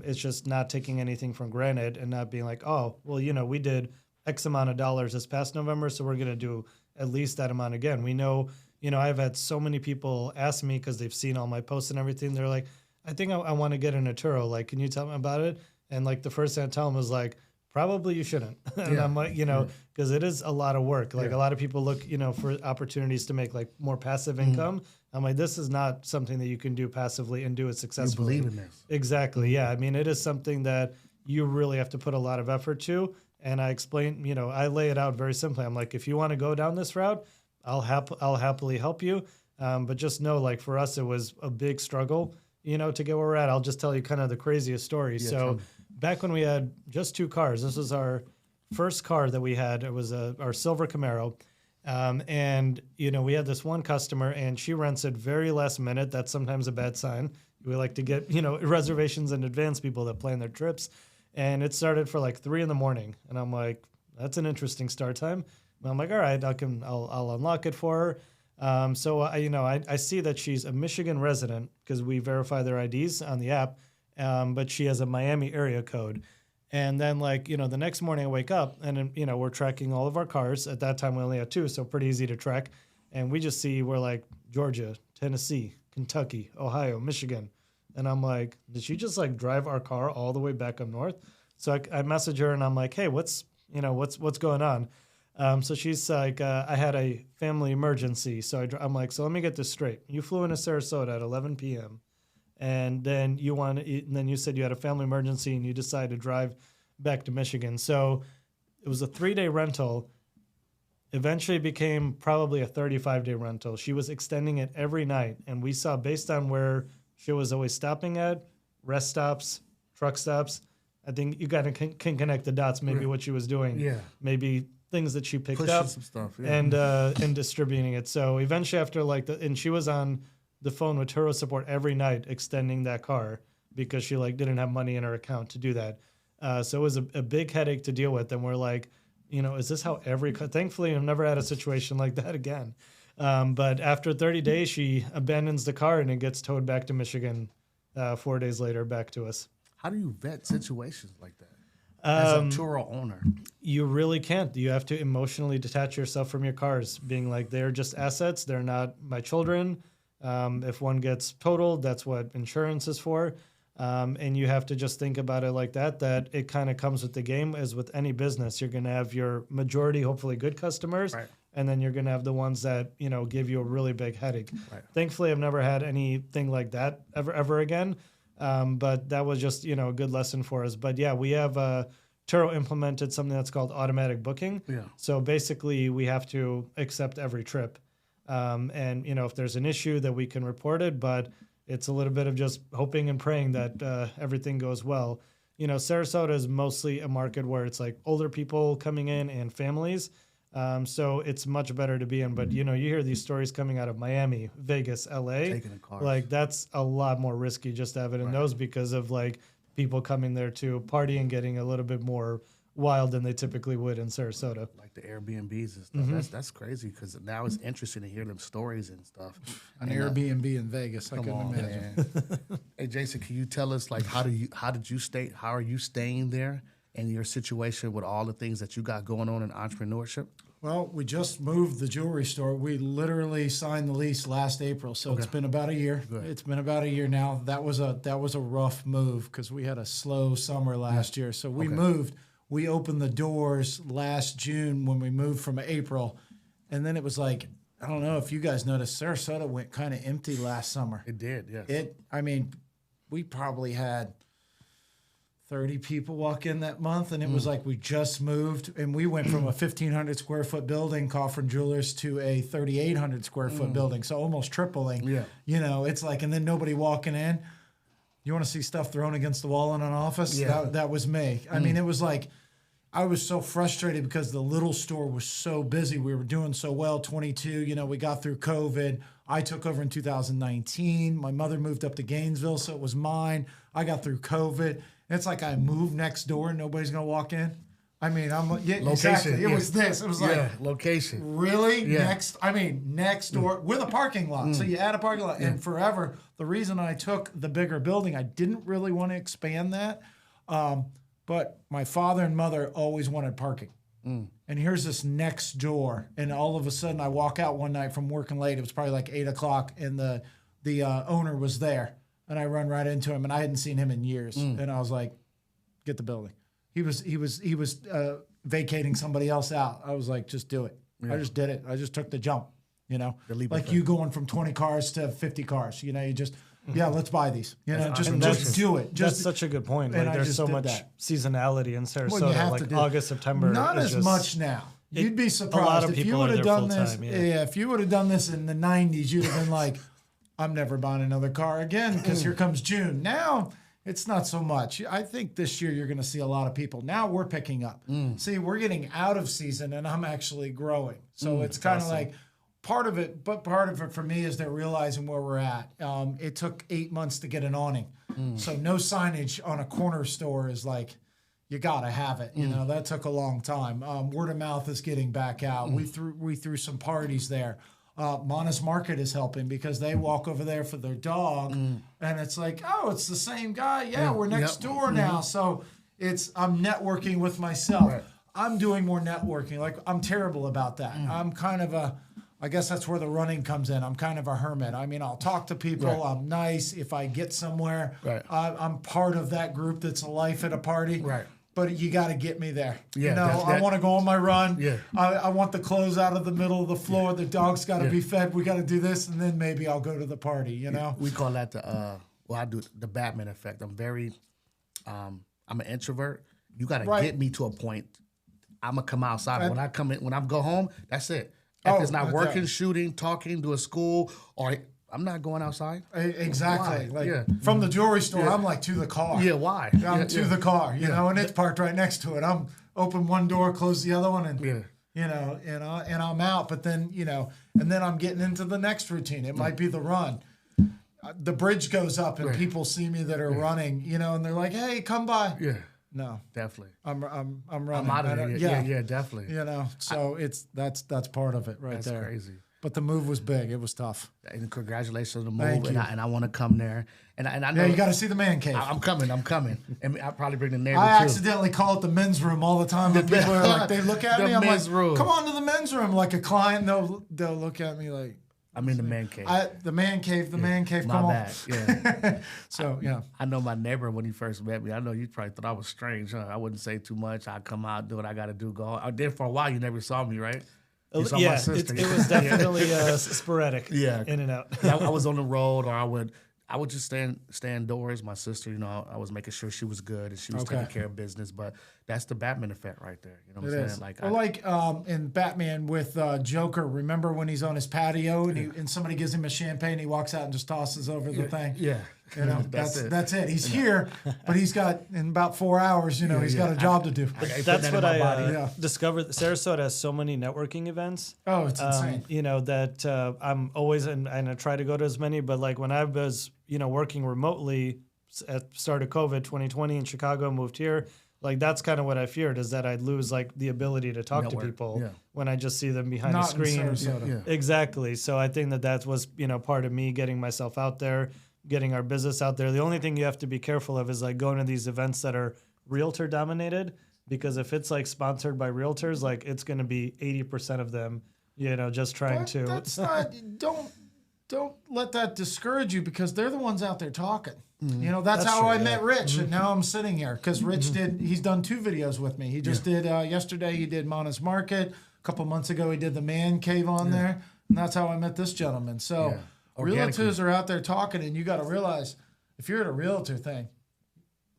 It's just not taking anything for granted and not being like, oh, well, you know, we did X amount of dollars this past November, so we're going to do at least that amount again. We know, you know, I've had so many people ask me because they've seen all my posts and everything. They're like, I think I want to get an Naturo. Like, can you tell me about it? And like the first thing I tell them is like, probably you shouldn't. And I'm like, you know, because it is a lot of work. Like a lot of people look, you know, for opportunities to make like more passive income. I'm like, this is not something that you can do passively and do it successfully. You believe in this. Exactly. Yeah. I mean, it is something that you really have to put a lot of effort to. And I explain, you know, I lay it out very simply. I'm like, if you want to go down this route, I'll happily help you. But just know, like for us, it was a big struggle, you know, to get where we're at. I'll just tell you kind of the craziest story. Yeah, so back when we had just 2 cars, this was our first car that we had. It was our silver Camaro. And, you know, we had this one customer and she rents it very last minute. That's sometimes a bad sign. We like to get, you know, reservations in advance, people that plan their trips. And it started for like 3 a.m. And I'm like, that's an interesting start time. And I'm like, all right, I'll unlock it for her. So I see that she's a Michigan resident because we verify their IDs on the app, but she has a Miami area code. And then like, you know, the next morning I wake up and, you know, we're tracking all of our cars. At that time we only had 2, so pretty easy to track. And we just see we're like Georgia, Tennessee, Kentucky, Ohio, Michigan. And I'm like, did she just like drive our car all the way back up north? So I message her and I'm like, hey, what's going on? So she's like, I had a family emergency. So I'm like, so let me get this straight. You flew into Sarasota at 11 p.m. And then you said you had a family emergency and you decided to drive back to Michigan. So it was a 3-day rental. Eventually became probably a 35-day rental. She was extending it every night. And we saw based on where she was always stopping at, rest stops, truck stops. I think you kind of can connect the dots, maybe what she was doing. Yeah. Maybe things that she picked pushing up some stuff, and distributing it. So eventually after and she was on the phone with Turo support every night extending that car because she like didn't have money in her account to do that. So it was a big headache to deal with. And we're like, you know, is this how thankfully I've never had a situation like that again. But after 30 days, she abandons the car and it gets towed back to Michigan 4 days later back to us. How do you vet situations like that? as a Turo owner? You really can't. You have to emotionally detach yourself from your cars, being like, they're just assets. They're not my children. If one gets totaled, that's what insurance is for. And you have to just think about it like that it kind of comes with the game. As with any business, you're going to have your majority, hopefully good customers. Right. And then you're going to have the ones that, give you a really big headache. Right. Thankfully, I've never had anything like that ever again. But that was just, a good lesson for us. But yeah, we have Turo implemented something that's called automatic booking. Yeah. So basically we have to accept every trip. And, if there's an issue that we can report it, but it's a little bit of just hoping and praying that everything goes well. Sarasota is mostly a market where it's like older people coming in and families. So it's much better to be in. But, you hear these stories coming out of Miami, Vegas, LA. Taking a car. Like, that's a lot more risky just to have it in those because of, like, people coming there to party and getting a little bit more wild than they typically would in Sarasota. Like the Airbnbs and stuff. That's crazy because now it's interesting to hear them stories and stuff. An Airbnb in Vegas, I couldn't imagine. Hey, Jason, can you tell us, like, how are you staying there and your situation with all the things that you got going on in entrepreneurship? Well, we just moved the jewelry store. We literally signed the lease last April, so it's been about a year. Good. It's been about a year now. That was a rough move because we had a slow summer last year. So we moved. We opened the doors last June when we moved from April, and then it was like, I don't know if you guys noticed, Sarasota went kind of empty last summer. It did, yes. We probably had 30 people walk in that month, and it was like we just moved, and we went from a 1,500 square foot building, Coffrin Jewelers, to a 3,800 square foot building, so almost tripling. Yeah. It's like, and then nobody walking in. You want to see stuff thrown against the wall in an office? Yeah. That was me. I mean, it was like, I was so frustrated because the little store was so busy. We were doing so well, 22, we got through COVID. I took over in 2019. My mother moved up to Gainesville, so it was mine. I got through COVID. It's like I moved next door and nobody's going to walk in. I mean, location. Exactly. It was this. It was like, location. Really? Yeah. Next door with a parking lot. So you add a parking lot. And forever, the reason I took the bigger building, I didn't really want to expand that. But my father and mother always wanted parking. And here's this next door. And all of a sudden I walk out one night from working late. It was probably like 8 o'clock and the owner was there. And I run right into him and I hadn't seen him in years. And I was like, get the building. He was vacating somebody else out. I was like, just do it. Yeah. I just did it. I just took the jump, like you going from 20 cars to 50 cars, you just, let's buy these, just do it. That's such a good point. Like, there's so much seasonality in Sarasota, like August, September. Not as much now. You'd be surprised. A lot of if you would have done this. If you would have done this in the 90s, you'd have been like, I'm never buying another car again because here comes June. Now, it's not so much. I think this year you're going to see a lot of people. Now we're picking up. See, we're getting out of season and I'm actually growing. So it's kind of like part of it for me is they're realizing where we're at. It took 8 months to get an awning. So no signage on a corner store is like, you got to have it. That took a long time. Word of mouth is getting back out. We threw some parties there. Mona's Market is helping because they walk over there for their dog and it's like, oh, it's the same guy. Yeah, we're next door now. So I'm networking with myself. Right. I'm doing more networking. Like, I'm terrible about that. I'm kind of I guess that's where the running comes in. I'm kind of a hermit. I mean, I'll talk to people. Right. I'm nice. If I get somewhere, I'm part of that group that's a life at a party. Right. But you got to get me there. Yeah, I want to go on my run. Yeah. I want the clothes out of the middle of the floor. The dog's got to be fed. We got to do this, and then maybe I'll go to the party. We call that I do the Batman effect. I'm very, I'm an introvert. You got to get me to a point. I'm gonna come outside. When I go home, that's it. If it's not working, shooting, talking to a school, or I'm not going outside. Exactly. From the jewelry store, I'm like to the car. Yeah, why? I'm to the car, and it's parked right next to it. I'm open one door, close the other one, and and I'm out. But then and then I'm getting into the next routine. It might be the run. The bridge goes up, and people see me that are running, and they're like, "Hey, come by." Yeah. No, definitely. I'm running. I'm out of here. Yeah, definitely. So that's part of it that's there. Crazy. But the move was big. It was tough. And congratulations on the Thank move. you. And I want to come there. And I know Yeah, you got to see the man cave. I'm coming. And I'll probably bring the neighbor I too. accidentally call it the men's room all the time. When people are like, they look at The me. I'm men's like, room. come on to the men's room. Like a client, they'll look at me like, I'm in the man cave. the man cave. My Come bad. Yeah. on. So yeah. I know my neighbor when he first met me. I know you probably thought I was strange, huh? I wouldn't say too much. I'd come out, do what I got to do, go. I did for a while. You never saw me, right? You saw my Yeah, sister. it was definitely sporadic. Yeah. In and out. I was on the road, or I would just stay indoors. My sister, I was making sure she was good and she was taking care of business. But that's the Batman effect right there. You know what I'm saying? Like in Batman with Joker. Remember when he's on his patio and somebody gives him a champagne, he walks out and just tosses over the thing. Yeah. That's it. He's here, but he's got in about 4 hours. He's got a job to do. That's what I discovered. Sarasota has so many networking events. Oh, it's insane. That I'm always and I try to go to as many. But like when I was working remotely at the start of COVID 2020 in Chicago, moved here. Like that's kind of what I feared, is that I'd lose like the ability to talk to people when I just see them behind Not the screen. in Sarasota. Yeah. Exactly. So I think that was part of me getting myself out there, getting our business out there. The only thing you have to be careful of is like going to these events that are realtor dominated, because if it's like sponsored by realtors, like it's going to be 80% of them, just trying to. That's not. Don't let that discourage you, because they're the ones out there talking. That's how true, I met Rich, and now I'm sitting here because Rich he's done 2 videos with me. He just did yesterday. He did Mona's Market. A couple months ago, he did the man cave on there, and that's how I met this gentleman. So realtors are out there talking, and you got to realize if you're at a realtor thing,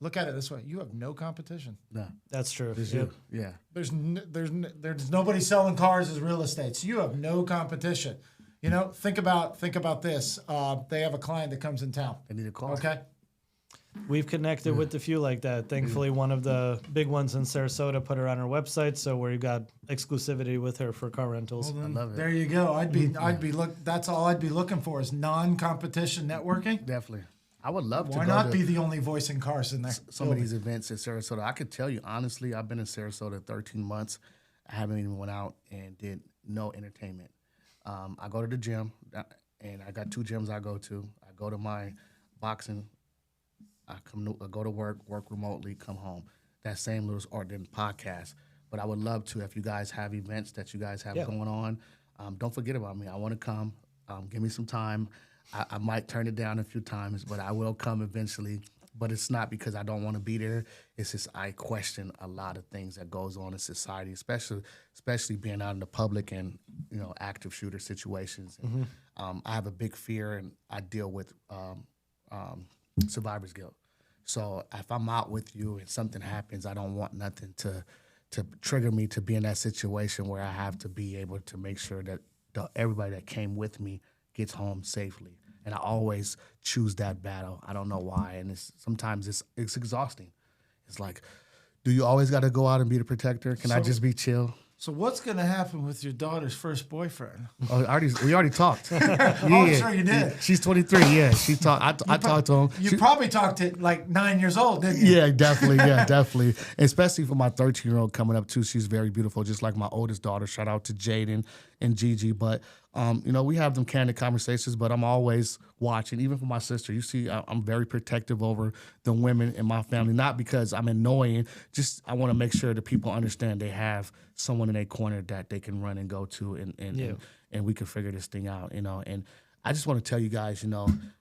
look at it this way: you have no competition. No, That's true. yeah. There's nobody selling cars as real estate, so you have no competition. Think about this. They have a client that comes in town. They need a car. Okay. We've connected with a few like that. Thankfully, one of the big ones in Sarasota put her on her website, so we got exclusivity with her for car rentals. I love it. There you go. That's all I'd be looking for is non-competition networking. Definitely. I would love to Why go not to be the only voice in cars in there? some of these events in Sarasota. I could tell you, honestly, I've been in Sarasota 13 months. I haven't even went out and did no entertainment. I go to the gym, and I got 2 gyms I go to. I go to my boxing. I go to work remotely, come home. That same little or then podcast. But I would love to, if you guys have events that you guys have going on, don't forget about me. I want to come. Give me some time. I might turn it down a few times, but I will come eventually. But it's not because I don't want to be there. It's just I question a lot of things that goes on in society, especially being out in the public and active shooter situations. And, I have a big fear, and I deal with survivor's guilt. So if I'm out with you and something happens, I don't want nothing to trigger me to be in that situation where I have to be able to make sure that everybody that came with me gets home safely. And I always choose that battle. I don't know why. And sometimes it's exhausting. It's like, do you always got to go out and be the protector? Can I just be chill? So what's going to happen with your daughter's first boyfriend? Oh, we already talked. I'm sure you did. She's 23. Yeah, she talked. I talked to him. You probably talked to like 9 years old, didn't you? Yeah, definitely. Yeah, definitely. Especially for my 13-year-old coming up too. She's very beautiful, just like my oldest daughter. Shout out to Jaden and Gigi. But we have them candid conversations. But I'm always watching, even for my sister. You see, I'm very protective over the women in my family. Not because I'm annoying. Just I want to make sure that people understand they have someone in their corner that they can run and go to, and we can figure this thing out. And I just want to tell you guys,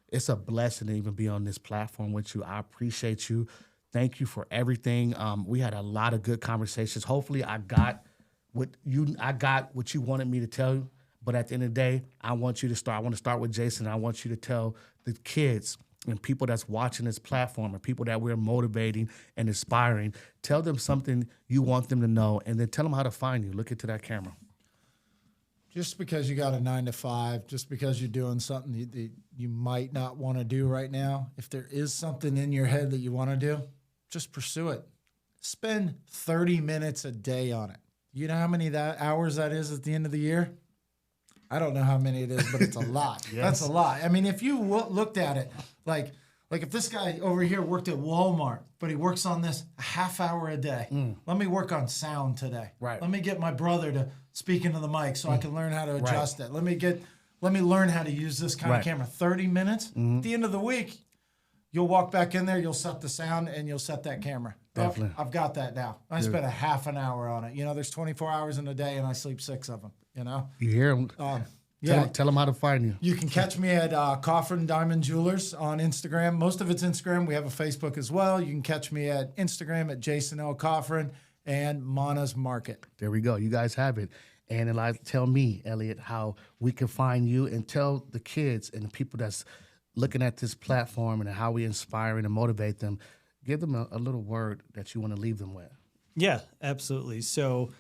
it's a blessing to even be on this platform with you. I appreciate you. Thank you for everything. We had a lot of good conversations. Hopefully I got what you wanted me to tell you. But at the end of the day, I want to start with Jason. I want you to tell the kids and people that's watching this platform and people that we're motivating and inspiring, tell them something you want them to know, and then tell them how to find you. Look into that camera. Just because you got a 9 to 5, just because you're doing something that you might not want to do right now, if there is something in your head that you want to do, just pursue it. Spend 30 minutes a day on it. You know how many hours that is at the end of the year? I don't know how many it is, but it's a lot. Yes. That's a lot. I mean, if you looked at it like, Like if this guy over here worked at Walmart, but he works on this a half hour a day. Let me work on sound today. Right. Let me get my brother to speak into the mic so I can learn how to adjust it. Let me learn how to use this kind of camera. 30 minutes. At the end of the week, you'll walk back in there, you'll set the sound, and you'll set that camera. Definitely. I've got that now. I spent a half an hour on it. There's 24 hours in a day, and I sleep 6 of them. You hear him? Tell them how to find you. You can catch me at Coffrin Diamond Jewelers on Instagram. Most of it's Instagram. We have a Facebook as well. You can catch me at Instagram at Jason L. Coffrin and Mana's Market. There we go. You guys have it. And tell me, Elliot, how we can find you, and tell the kids and the people that's looking at this platform and how we inspire and motivate them. Give them a little word that you want to leave them with. Yeah, absolutely. So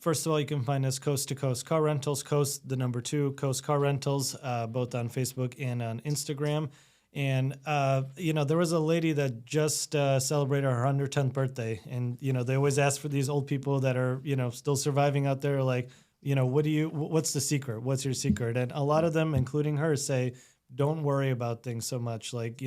first of all, you can find us Coast to Coast Car Rentals, Coast, the number 2, Coast Car Rentals, both on Facebook and on Instagram. And, there was a lady that just celebrated her 110th birthday. And, they always ask for these old people that are, still surviving out there, like, what's the secret? What's your secret? And a lot of them, including her, say, don't worry about things so much. Like,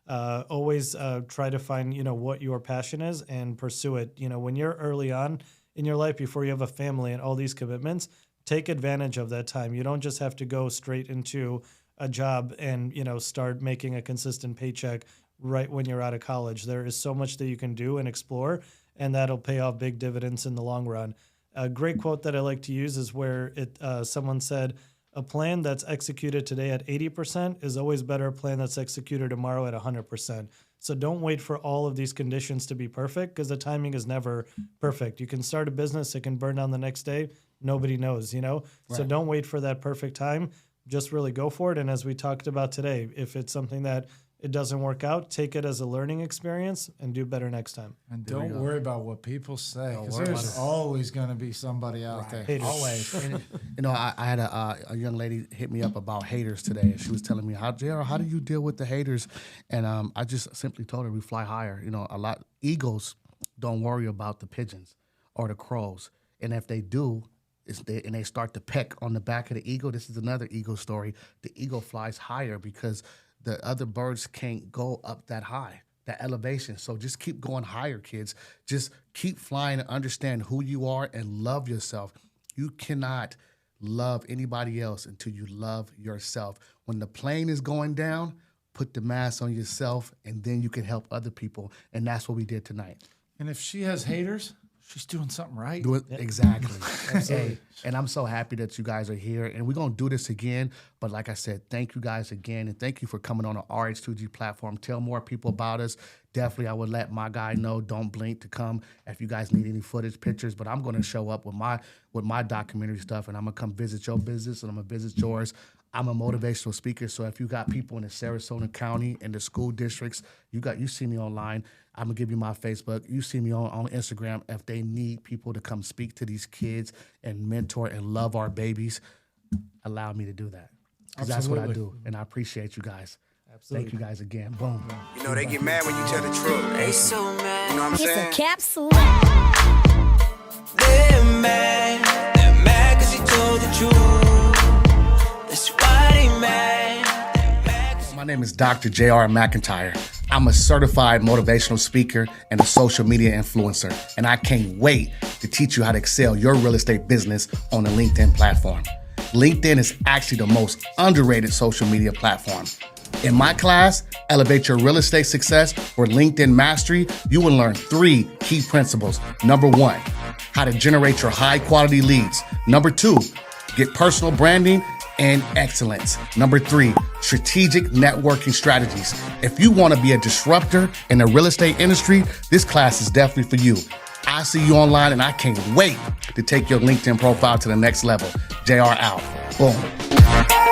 always try to find, what your passion is and pursue it. When you're early on in your life, before you have a family and all these commitments, take advantage of that time. You don't just have to go straight into a job and, start making a consistent paycheck right when you're out of college. There is so much that you can do and explore, and that'll pay off big dividends in the long run. A great quote that I like to use is where someone said, a plan that's executed today at 80% is always better a plan that's executed tomorrow at 100%. So don't wait for all of these conditions to be perfect, because the timing is never perfect. You can start a business, it can burn down the next day. Nobody knows, So don't wait for that perfect time. Just really go for it. And as we talked about today, if it's something that it doesn't work out, take it as a learning experience and do better next time. And don't worry about what people say, because there's always going to be somebody out there. Haters. Always. And, I had a young lady hit me up about haters today, and she was telling me, how do you deal with the haters? And I just simply told her we fly higher. Eagles don't worry about the pigeons or the crows. And if they do, and they start to peck on the back of the eagle, this is another eagle story. The eagle flies higher because the other birds can't go up that high, that elevation. So just keep going higher, kids. Just keep flying and understand who you are and love yourself. You cannot love anybody else until you love yourself. When the plane is going down, put the mask on yourself, and then you can help other people. And that's what we did tonight. And if she has haters, she's doing something right. Exactly. Hey, and I'm so happy that you guys are here. And we're going to do this again. But like I said, thank you guys again. And thank you for coming on the RH2G platform. Tell more people about us. Definitely, I would let my guy know, Don't Blink, to come if you guys need any footage, pictures. But I'm going to show up with my documentary stuff, and I'm going to come visit your business, and I'm going to visit yours. I'm a motivational speaker, so if you got people in the Sarasota County and the school districts, you see me online, I'm going to give you my Facebook. You see me on Instagram. If they need people to come speak to these kids and mentor and love our babies, allow me to do that. Because that's what I do, and I appreciate you guys. Absolutely. Thank you guys again. Boom. They get mad when you tell the truth. They so mad. You know what I'm saying? It's a capsule. They're mad. They're mad because you told the truth. That's why they mad. They're mad. My name is Dr. J.R. McIntyre. I'm a certified motivational speaker and a social media influencer, and I can't wait to teach you how to excel your real estate business on the LinkedIn platform. LinkedIn is actually the most underrated social media platform. In my class, Elevate Your Real Estate Success for LinkedIn Mastery, you will learn 3 key principles. Number 1, how to generate your high quality leads. Number 2, get personal branding and excellence. Number 3, strategic networking strategies. If you want to be a disruptor in the real estate industry, this class is definitely for you. I'll see you online, and I can't wait to take your LinkedIn profile to the next level. JR out. Boom.